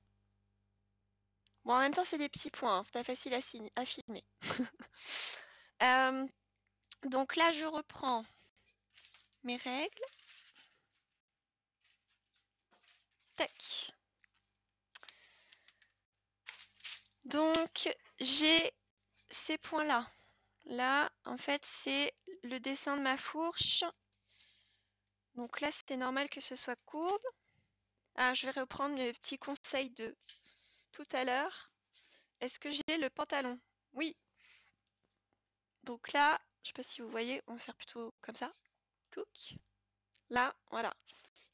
A: Bon, en même temps, c'est des petits points, hein. C'est pas facile à filmer. Euh, donc là, je reprends mes règles. Tac. Donc, j'ai ces points-là. Là, en fait, c'est le dessin de ma fourche. Donc là, c'est normal que ce soit courbe. Ah, je vais reprendre le petit conseil de tout à l'heure. Est-ce que j'ai le pantalon? Oui. Donc là, je sais pas si vous voyez, on va faire plutôt comme ça. Touc. Là, voilà.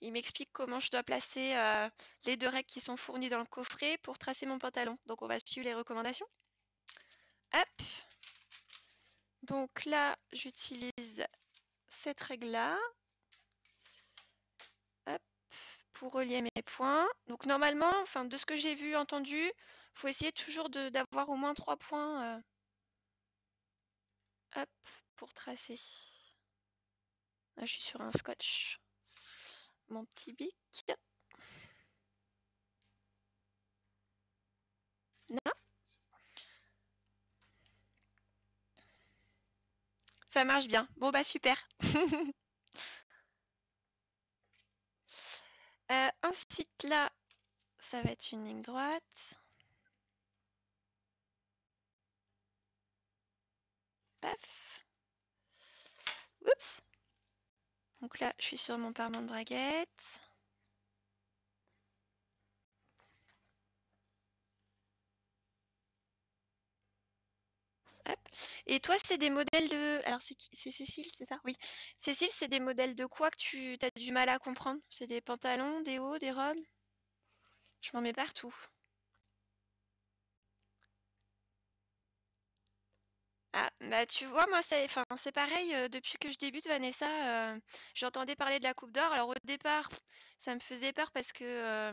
A: Il m'explique comment je dois placer les deux règles qui sont fournies dans le coffret pour tracer mon pantalon. Donc on va suivre les recommandations. Hop. Donc là, j'utilise cette règle-là. Hop. Pour relier mes points. Donc normalement, enfin de ce que j'ai vu, entendu, il faut essayer toujours d'avoir au moins 3 points. Hop, pour tracer. Là, je suis sur un scotch. Mon petit bic. Non, ça marche bien. Bon bah super. Ensuite là, ça va être une ligne droite. Paf. Oups. Donc là, je suis sur mon parement de braguette. Hop. Et toi, c'est des modèles de... Alors, c'est Cécile, c'est ça? Oui. Cécile, c'est des modèles de quoi que tu as du mal à comprendre? C'est des pantalons, des hauts, des robes? Je m'en mets partout. Ah, bah tu vois, moi, c'est pareil, depuis que je débute, Vanessa, j'entendais parler de la Coupe d'Or. Alors au départ, ça me faisait peur parce que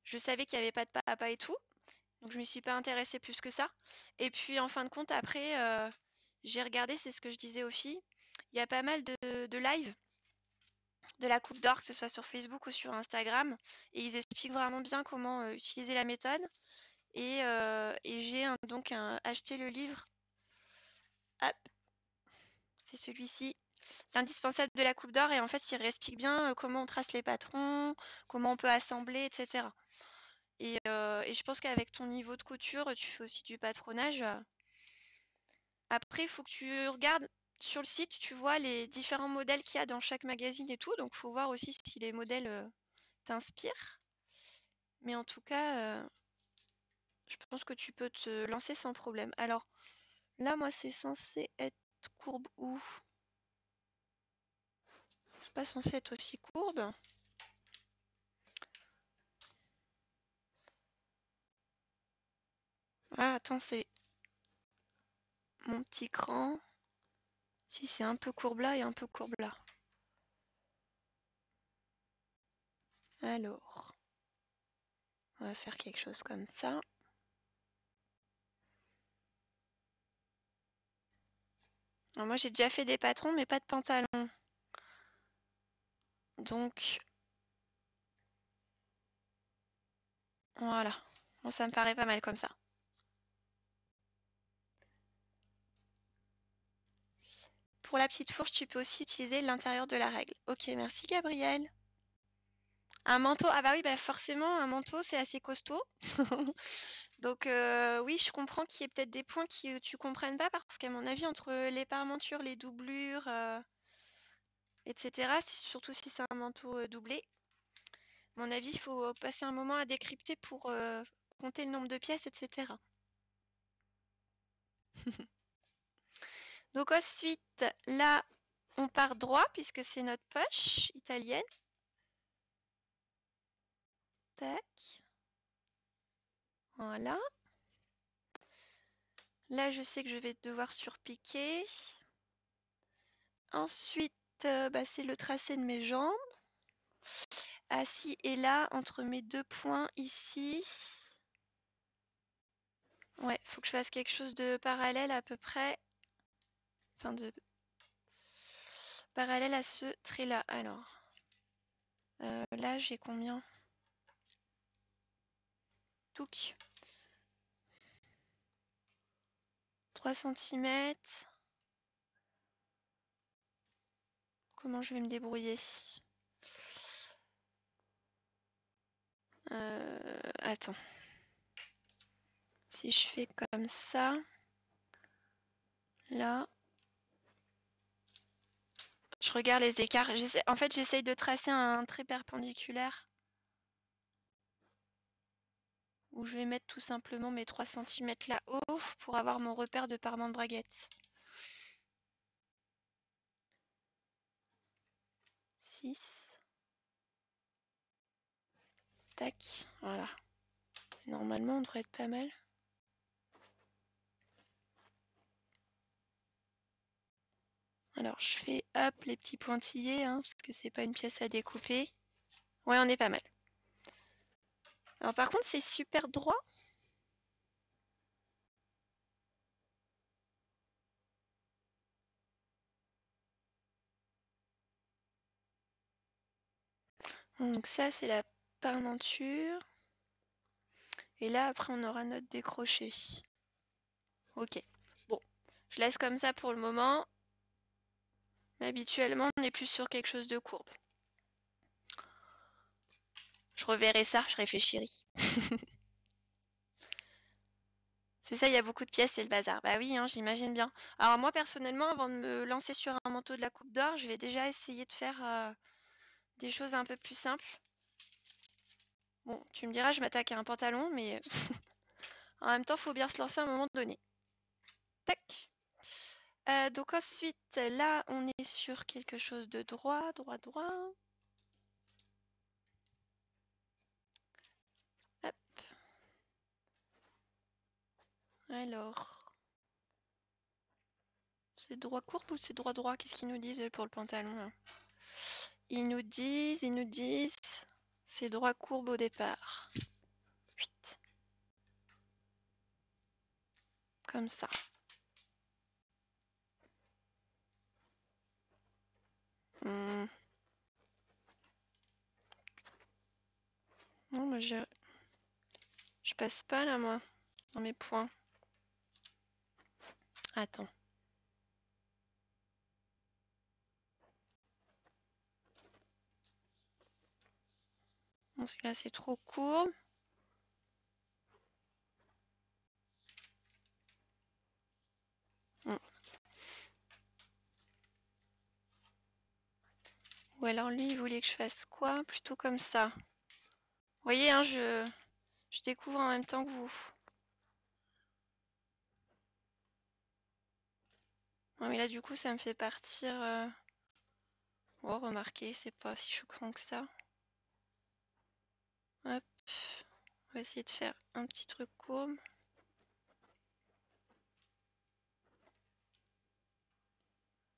A: je savais qu'il n'y avait pas de papa et tout. Donc je ne m'y suis pas intéressée plus que ça. Et puis en fin de compte, après, j'ai regardé, c'est ce que je disais aux filles, il y a pas mal de live de la coupe d'or, que ce soit sur Facebook ou sur Instagram. Et ils expliquent vraiment bien comment utiliser la méthode. Et j'ai donc acheté le livre. Hop, c'est celui-ci. L'indispensable de la coupe d'or. Et en fait, il explique bien comment on trace les patrons, comment on peut assembler, etc. Et je pense qu'avec ton niveau de couture, tu fais aussi du patronage. Après, il faut que tu regardes sur le site, tu vois les différents modèles qu'il y a dans chaque magazine et tout. Donc, il faut voir aussi si les modèles t'inspirent. Mais en tout cas, je pense que tu peux te lancer sans problème. Alors, là, moi, c'est censé être courbe où? C'est pas censé être aussi courbe. Ah, attends, c'est mon petit cran. Si, c'est un peu courbe là et un peu courbe là. Alors, on va faire quelque chose comme ça. Alors, moi, j'ai déjà fait des patrons, mais pas de pantalon. Donc, voilà. Bon, ça me paraît pas mal comme ça. Pour la petite fourche, tu peux aussi utiliser l'intérieur de la règle. Ok, merci Gabriel. Un manteau, ah bah oui, bah forcément, un manteau, c'est assez costaud. Donc oui, je comprends qu'il y ait peut-être des points que tu comprennes pas, parce qu'à mon avis, entre les parmentures, les doublures, etc., surtout si c'est un manteau doublé, à mon avis, il faut passer un moment à décrypter pour compter le nombre de pièces, etc. Donc ensuite, là, on part droit, puisque c'est notre poche italienne. Tac. Voilà. Là, je sais que je vais devoir surpiquer. Ensuite, bah, c'est le tracé de mes jambes. Assis et là, entre mes deux points ici. Ouais, faut que je fasse quelque chose de parallèle à peu près. Enfin, de parallèle à ce trait-là. Alors, là, j'ai combien? Touc. 3 cm. Comment je vais me débrouiller? Attends. Si je fais comme ça, là, je regarde les écarts. En fait, j'essaye de tracer un trait perpendiculaire où je vais mettre tout simplement mes 3 cm là-haut pour avoir mon repère de parement de braguette. 6. Tac, voilà. Normalement, on devrait être pas mal. Alors, je fais hop les petits pointillés, hein, parce que c'est pas une pièce à découper. Ouais, on est pas mal. Alors, par contre, c'est super droit. Donc ça, c'est la parmenture. Et là, après, on aura notre décroché. Ok. Bon, je laisse comme ça pour le moment. Mais habituellement, on est plus sur quelque chose de courbe. Je reverrai ça, je réfléchirai. C'est ça, il y a beaucoup de pièces, c'est le bazar. Bah oui, hein, j'imagine bien. Alors moi, personnellement, avant de me lancer sur un manteau de la coupe d'or, je vais déjà essayer de faire des choses un peu plus simples. Bon, tu me diras, je m'attaque à un pantalon, mais en même temps, il faut bien se lancer à un moment donné. Tac. Donc ensuite, là, on est sur quelque chose de droit, droit, droit. Hop. Alors, c'est droit courbe ou c'est droit droit? Qu'est-ce qu'ils nous disent pour le pantalon là? Ils nous disent, c'est droit courbe au départ. 8. Comme ça. Hmm. Je passe pas là, moi, dans mes points. Attends. Bon, là, c'est trop court. Ou alors lui, il voulait que je fasse quoi? Plutôt comme ça. Vous voyez, hein, je découvre en même temps que vous. Non, mais là, du coup, ça me fait partir... Oh, remarquez, c'est pas si choquant que ça. Hop. On va essayer de faire un petit truc courbe.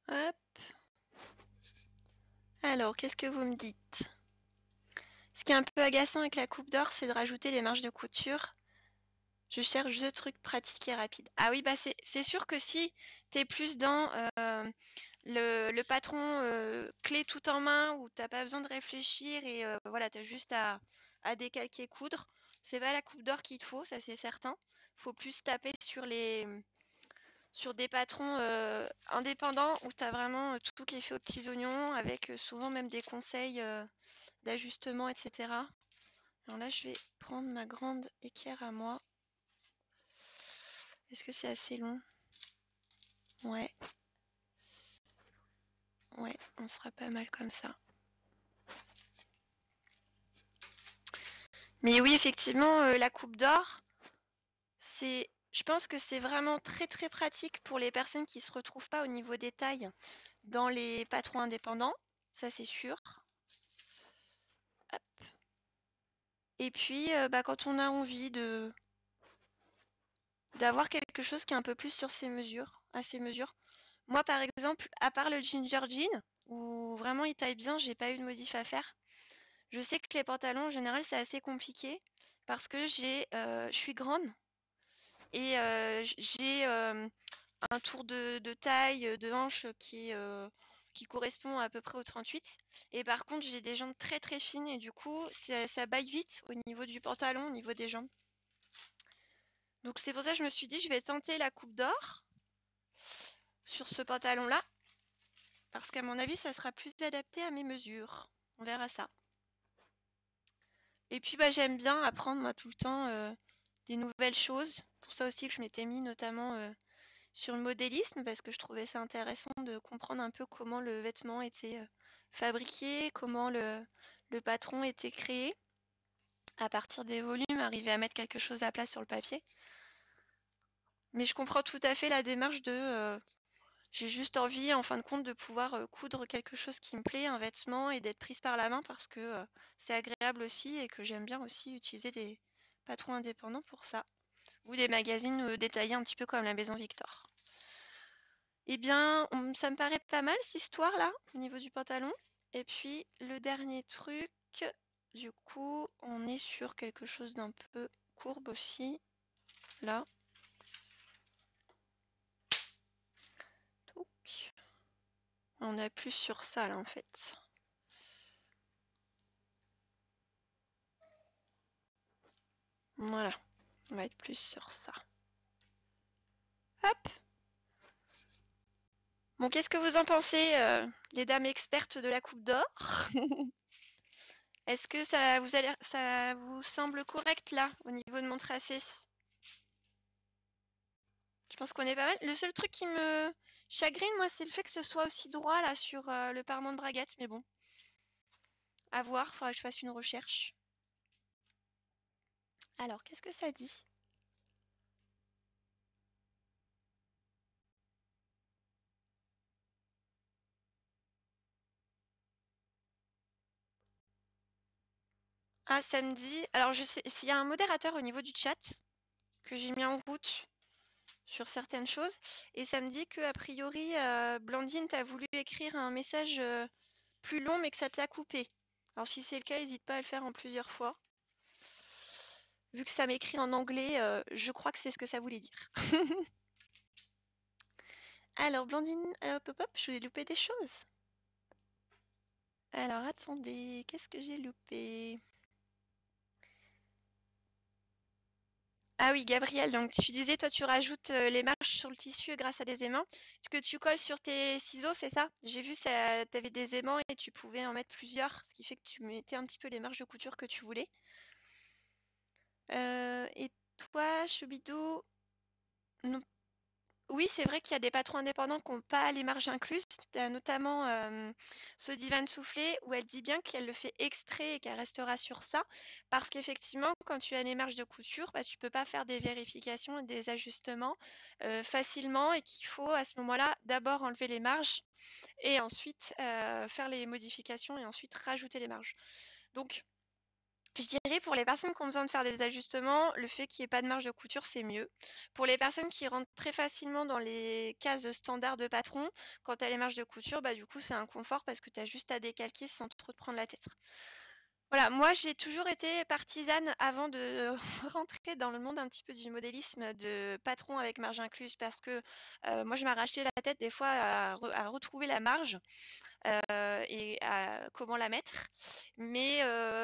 A: Hop. Alors, qu'est-ce que vous me dites? Ce qui est un peu agaçant avec la coupe d'or, c'est de rajouter les marges de couture. Je cherche deux trucs pratiques et rapides. Ah oui, bah c'est sûr que si tu es plus dans le patron clé tout en main où t'as pas besoin de réfléchir et voilà, tu as juste à décalquer, coudre, c'est pas la coupe d'or qu'il te faut, ça c'est certain. Faut plus taper sur des patrons indépendants où tu as vraiment tout qui est fait aux petits oignons avec souvent même des conseils d'ajustement, etc. Alors là, je vais prendre ma grande équerre à moi. Est-ce que c'est assez long? Ouais. Ouais, on sera pas mal comme ça. Mais oui, effectivement, la coupe d'or, je pense que c'est vraiment très très pratique pour les personnes qui se retrouvent pas au niveau des tailles dans les patrons indépendants. Ça, c'est sûr. Hop. Et puis, bah, quand on a envie d'avoir quelque chose qui est un peu plus sur ses mesures, à ses mesures. Moi, par exemple, à part le ginger jean, où vraiment il taille bien, j'ai pas eu de modif à faire. Je sais que les pantalons, en général, c'est assez compliqué parce que je suis grande et j'ai un tour de taille, de hanche qui correspond à peu près au 38. Et par contre, j'ai des jambes très très fines et du coup, ça baille vite au niveau du pantalon, au niveau des jambes. Donc c'est pour ça que je me suis dit, je vais tenter la coupe d'or sur ce pantalon-là parce qu'à mon avis, ça sera plus adapté à mes mesures. On verra ça. Et puis, bah, j'aime bien apprendre, moi, tout le temps des nouvelles choses. Pour ça aussi que je m'étais mis notamment sur le modélisme, parce que je trouvais ça intéressant de comprendre un peu comment le vêtement était fabriqué, comment le patron était créé, à partir des volumes, arriver à mettre quelque chose à plat sur le papier. Mais je comprends tout à fait la démarche de j'ai juste envie, en fin de compte, de pouvoir coudre quelque chose qui me plaît, un vêtement, et d'être prise par la main parce que c'est agréable aussi et que j'aime bien aussi utiliser des patrons indépendants pour ça. Ou des magazines détaillés un petit peu comme la Maison Victor. Eh bien, ça me paraît pas mal cette histoire-là, au niveau du pantalon. Et puis, le dernier truc, du coup, on est sur quelque chose d'un peu courbe aussi. Là. Donc, on est plus sur ça, là, en fait. Voilà, on va être plus sur ça. Hop! Bon, qu'est-ce que vous en pensez, les dames expertes de la Coupe d'Or? Est-ce que ça vous semble correct, là, au niveau de mon tracé? Je pense qu'on est pas mal. Le seul truc qui me chagrine, moi, c'est le fait que ce soit aussi droit, là, sur le parement de braguette. Mais bon, à voir, faudra que je fasse une recherche. Alors, qu'est-ce que ça dit? Ah, ça me dit... Alors, je sais, s'il y a un modérateur au niveau du chat que j'ai mis en route sur certaines choses, et ça me dit que a priori, Blandine, t'as voulu écrire un message plus long, mais que ça t'a coupé. Alors, si c'est le cas, n'hésite pas à le faire en plusieurs fois. Vu que ça m'écrit en anglais, je crois que c'est ce que ça voulait dire. Alors, Blandine, hop, hop, hop, je vais louper des choses. Alors, attendez, qu'est-ce que j'ai loupé? Ah oui, Gabriel, donc tu disais, toi, tu rajoutes les marges sur le tissu grâce à des aimants. Ce que tu colles sur tes ciseaux, c'est ça? J'ai vu, ça, tu avais des aimants et tu pouvais en mettre plusieurs, ce qui fait que tu mettais un petit peu les marges de couture que tu voulais. Et toi, Choubidou, non. Oui, c'est vrai qu'il y a des patrons indépendants qui n'ont pas les marges incluses. Tu as notamment ce divan soufflé où elle dit bien qu'elle le fait exprès et qu'elle restera sur ça. Parce qu'effectivement, quand tu as les marges de couture, bah, tu ne peux pas faire des vérifications et des ajustements facilement et qu'il faut à ce moment-là d'abord enlever les marges et ensuite faire les modifications et ensuite rajouter les marges. Donc, je dirais pour les personnes qui ont besoin de faire des ajustements, le fait qu'il n'y ait pas de marge de couture, c'est mieux. Pour les personnes qui rentrent très facilement dans les cases standards de patron, quand tu as les marges de couture, bah, du coup, c'est un confort parce que tu as juste à décalquer sans trop te prendre la tête. Voilà, moi j'ai toujours été partisane avant de rentrer dans le monde un petit peu du modélisme de patron avec marge incluse parce que moi je m'arrachais la tête des fois à retrouver la marge et à comment la mettre. Mais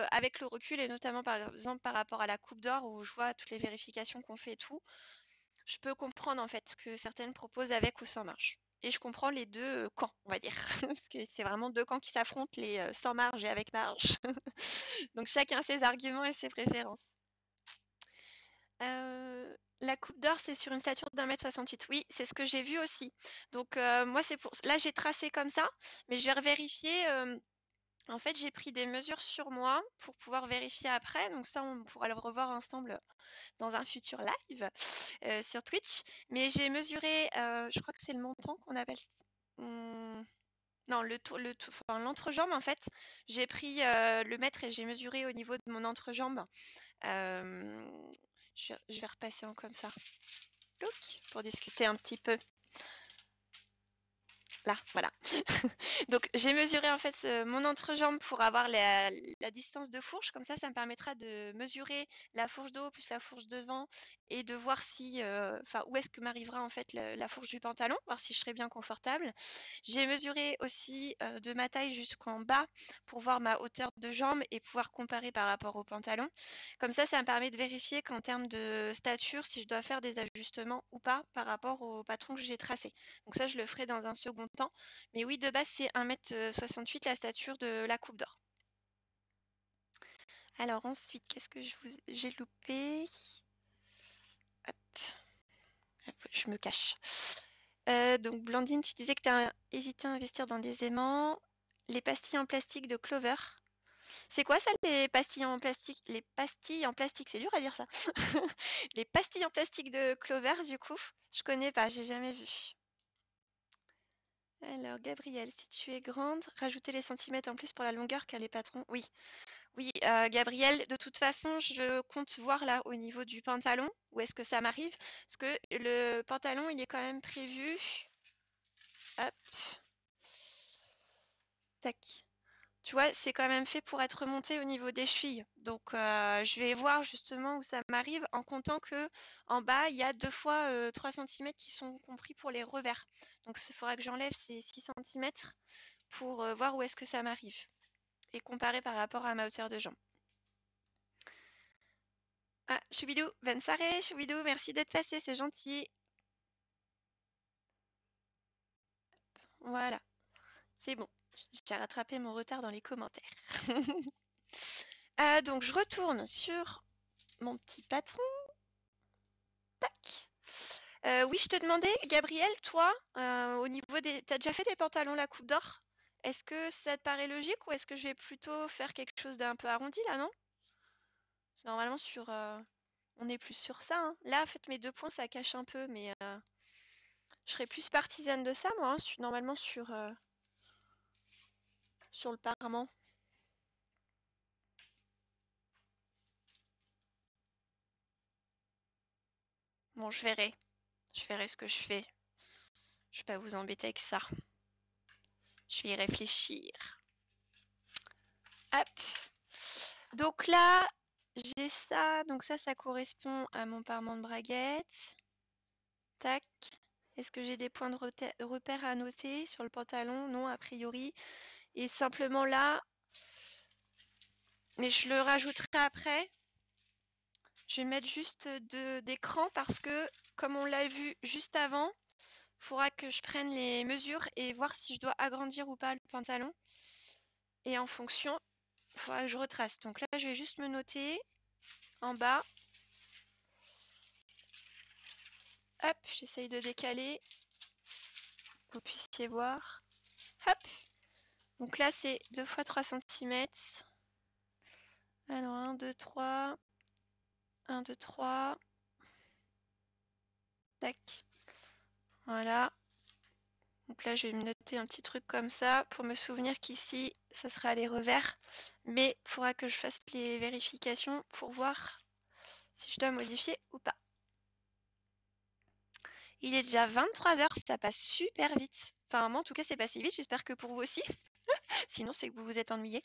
A: avec le recul et notamment par exemple par rapport à la Coupe d'Or où je vois toutes les vérifications qu'on fait et tout, je peux comprendre en fait que certaines proposent avec ou sans marge. Et je comprends les deux camps, on va dire, parce que c'est vraiment deux camps qui s'affrontent, les sans marge et avec marge. Donc chacun ses arguments et ses préférences. La coupe d'or, c'est sur une stature d'1,68 m. Oui, c'est ce que j'ai vu aussi. Donc moi, c'est pour. Là, j'ai tracé comme ça, mais je vais revérifier. En fait, j'ai pris des mesures sur moi pour pouvoir vérifier après. Donc ça, on pourra le revoir ensemble dans un futur live sur Twitch. Mais j'ai mesuré, je crois que c'est le montant qu'on appelle. Hum, non, enfin, l'entrejambe en fait. J'ai pris le mètre et j'ai mesuré au niveau de mon entrejambe. Euh, je vais repasser en comme ça. Look, pour discuter un petit peu. Là, voilà. Donc j'ai mesuré en fait mon entrejambe pour avoir la distance de fourche. Comme ça me permettra de mesurer la fourche d'eau plus la fourche de devant et de voir si, enfin, où est-ce que m'arrivera en fait la fourche du pantalon, voir si je serai bien confortable. J'ai mesuré aussi de ma taille jusqu'en bas pour voir ma hauteur de jambe et pouvoir comparer par rapport au pantalon. Comme ça me permet de vérifier qu'en termes de stature, si je dois faire des ajustements ou pas par rapport au patron que j'ai tracé. Donc ça, je le ferai dans un second temps. Mais oui, de base, c'est 1,68 m la stature de la Coupe d'Or. Alors ensuite, qu'est-ce que j'ai loupé? Hop, je me cache. Donc Blandine, tu disais que tu as hésité à investir dans des aimants. Les pastilles en plastique de Clover. C'est quoi ça, les pastilles en plastique? Les pastilles en plastique, c'est dur à dire ça. Les pastilles en plastique de Clover, du coup, je connais pas, j'ai jamais vu. Alors, Gabrielle, si tu es grande, rajouter les centimètres en plus pour la longueur car les patrons. Oui, oui, Gabrielle, de toute façon, je compte voir là au niveau du pantalon, où est-ce que ça m'arrive. Parce que le pantalon, il est quand même prévu. Hop, tac. Tu vois, c'est quand même fait pour être remonté au niveau des chevilles. Donc, je vais voir justement où ça m'arrive en comptant que en bas, il y a 2 fois 3 cm qui sont compris pour les revers. Donc, il faudra que j'enlève ces 6 cm pour voir où est-ce que ça m'arrive et comparer par rapport à ma hauteur de jambe. Ah, Choubidou, bonne soirée, Choubidou, merci d'être passé, c'est gentil. Voilà, c'est bon. J'ai rattrapé mon retard dans les commentaires. Donc, je retourne sur mon petit patron. Tac. Oui, je te demandais, Gabriel, toi, au niveau des... T'as déjà fait des pantalons la coupe d'or? Est-ce que ça te paraît logique ou est-ce que je vais plutôt faire quelque chose d'un peu arrondi là, non? Parce que normalement, on est plus sur ça, hein. Là, en fait, mes 2 points, ça cache un peu, mais je serais plus partisane de ça, moi, hein, normalement sur le parement. Bon, je verrai. Je verrai ce que je fais. Je vais pas vous embêter avec ça. Je vais y réfléchir. Hop. Donc là, j'ai ça. Donc ça correspond à mon parement de braguette. Tac. Est-ce que j'ai des points de repère à noter sur le pantalon? Non, a priori. Et simplement là, mais je le rajouterai après. Je vais mettre juste d'écran parce que, comme on l'a vu juste avant, il faudra que je prenne les mesures et voir si je dois agrandir ou pas le pantalon. Et en fonction, il faudra que je retrace. Donc là, je vais juste me noter en bas. Hop, j'essaye de décaler. Que vous puissiez voir. Hop. Donc là, c'est 2 x 3 cm. Alors, 1, 2, 3. 1, 2, 3. Tac. Voilà. Donc là, je vais me noter un petit truc comme ça pour me souvenir qu'ici, ça sera les revers. Mais il faudra que je fasse les vérifications pour voir si je dois modifier ou pas. Il est déjà 23 h, ça passe super vite. Enfin, moi, en tout cas, c'est passé vite. J'espère que pour vous aussi. Sinon, c'est que vous vous êtes ennuyés.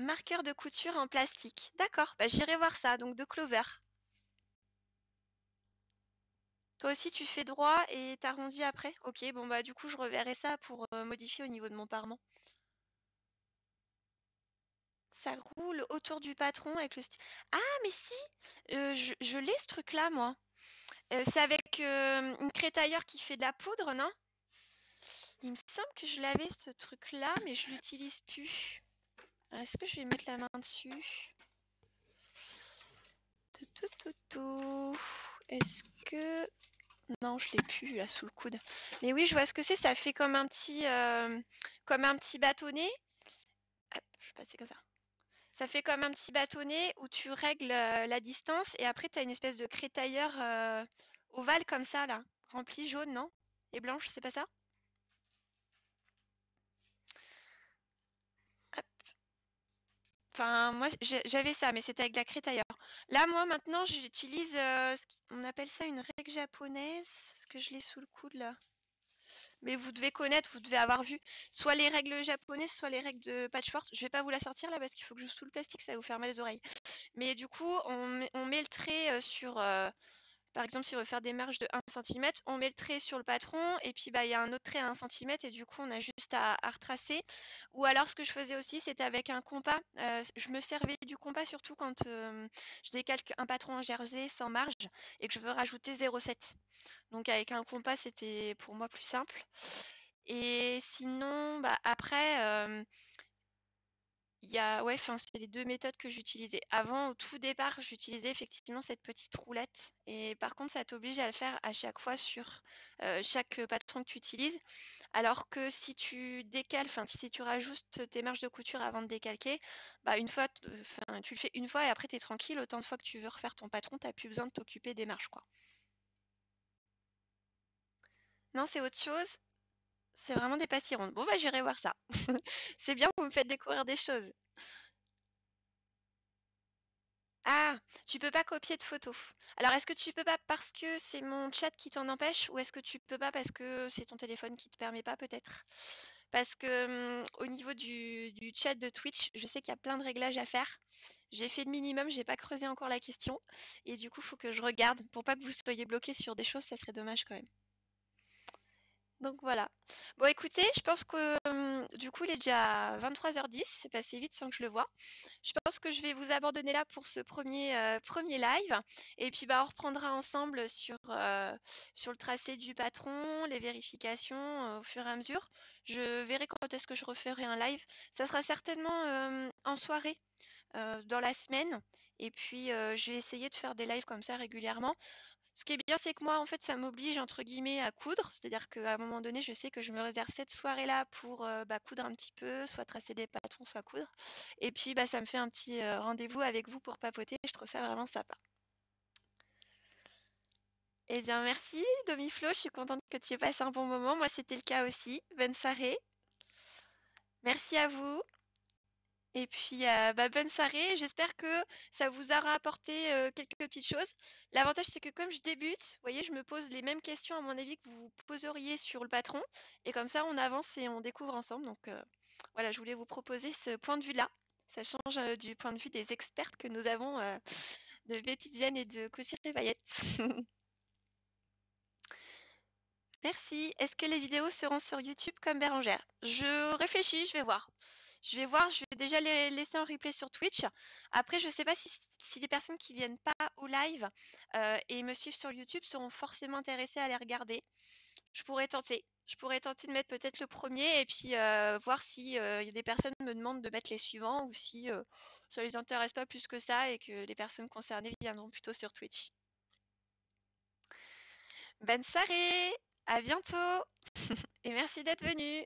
A: Marqueur de couture en plastique. D'accord, bah, j'irai voir ça, donc de Clover. Toi aussi, tu fais droit et t'arrondis après? Ok, bon bah du coup, je reverrai ça pour modifier au niveau de mon parement. Ça roule autour du patron avec le style. Ah, mais si! Je l'ai ce truc-là, moi. C'est avec une crétailleur qui fait de la poudre, non? Il me semble que je l'avais ce truc-là, mais je l'utilise plus. Est-ce que je vais mettre la main dessus? Est-ce que... Non, je l'ai plus là sous le coude. Mais oui, je vois ce que c'est. Ça fait comme un petit bâtonnet. Hop, je vais passer comme ça. Ça fait comme un petit bâtonnet où tu règles la distance et après tu as une espèce de crétailleur ovale comme ça là, rempli jaune, non? Et blanche, c'est pas ça? Hop. Enfin, moi j'avais ça, mais c'était avec de la crétailleur. Là, moi maintenant, j'utilise on appelle ça une règle japonaise. Est-ce que je l'ai sous le coude là? Mais vous devez connaître, vous devez avoir vu soit les règles japonaises, soit les règles de patchwork. Je vais pas vous la sortir là parce qu'il faut que je sous le plastique, ça va vous faire mal les oreilles. Mais du coup, on met le trait sur, par exemple, si on veut faire des marges de 1 cm, on met le trait sur le patron et puis bah, il y a un autre trait à 1 cm et du coup, on a juste à retracer. Ou alors, ce que je faisais aussi, c'était avec un compas. Je me servais du compas surtout quand je décalque un patron en jersey sans marge et que je veux rajouter 0,7. Donc avec un compas, c'était pour moi plus simple. Et sinon, bah, après, ouais, c'est les 2 méthodes que j'utilisais. Avant, au tout départ, j'utilisais effectivement cette petite roulette et par contre, ça t'oblige à le faire à chaque fois sur, chaque patron que tu utilises. Alors que si tu décales, enfin, si tu rajoutes tes marges de couture avant de décalquer, bah, une fois, tu le fais une fois et après tu es tranquille. Autant de fois que tu veux refaire ton patron, tu as plus besoin de t'occuper des marges, quoi. Non, c'est autre chose. C'est vraiment des pastilles rondes. Bon, bah, j'irai voir ça. C'est bien, vous me faites découvrir des choses. Ah, tu peux pas copier de photos. Alors, est-ce que tu peux pas parce que c'est mon chat qui t'en empêche ou est-ce que tu peux pas parce que c'est ton téléphone qui te permet pas peut-être? Parce que au niveau du chat de Twitch, je sais qu'il y a plein de réglages à faire. J'ai fait le minimum, j'ai pas creusé encore la question et du coup, il faut que je regarde pour pas que vous soyez bloqué sur des choses, ça serait dommage quand même. Donc voilà. Bon, écoutez, je pense que du coup, il est déjà 23h10, c'est passé vite sans que je le vois. Je pense que je vais vous abandonner là pour ce premier live. Et puis, bah, on reprendra ensemble sur le tracé du patron, les vérifications au fur et à mesure. Je verrai quand est-ce que je referai un live. Ça sera certainement en soirée, dans la semaine. Et puis, je vais essayer de faire des lives comme ça régulièrement. Ce qui est bien, c'est que moi, en fait, ça m'oblige, entre guillemets, à coudre. C'est-à-dire qu'à un moment donné, je sais que je me réserve cette soirée-là pour bah, coudre un petit peu, soit tracer des patrons, soit coudre. Et puis, bah, ça me fait un petit rendez-vous avec vous pour papoter. Je trouve ça vraiment sympa. Eh bien, merci, Domiflo. Je suis contente que tu aies passé un bon moment. Moi, c'était le cas aussi. Bonne soirée. Merci à vous. Et puis, bah, bonne soirée. J'espère que ça vous aura apporté quelques petites choses. L'avantage, c'est que comme je débute, vous voyez, je me pose les mêmes questions, à mon avis, que vous vous poseriez sur le patron. Et comme ça, on avance et on découvre ensemble. Donc, voilà, je voulais vous proposer ce point de vue-là. Ça change du point de vue des expertes que nous avons de Betty Jeanne et de Couture et Paillettes. Merci. Est-ce que les vidéos seront sur YouTube comme Bérangère? Je réfléchis, je vais voir. Je vais voir, je vais déjà les laisser en replay sur Twitch. Après, je sais pas si les personnes qui viennent pas au live et me suivent sur YouTube seront forcément intéressées à les regarder. Je pourrais tenter. Je pourrais tenter de mettre peut-être le premier et puis voir si y a des personnes me demandent de mettre les suivants ou si ça les intéresse pas plus que ça et que les personnes concernées viendront plutôt sur Twitch. Bonne soirée, à bientôt et merci d'être venu.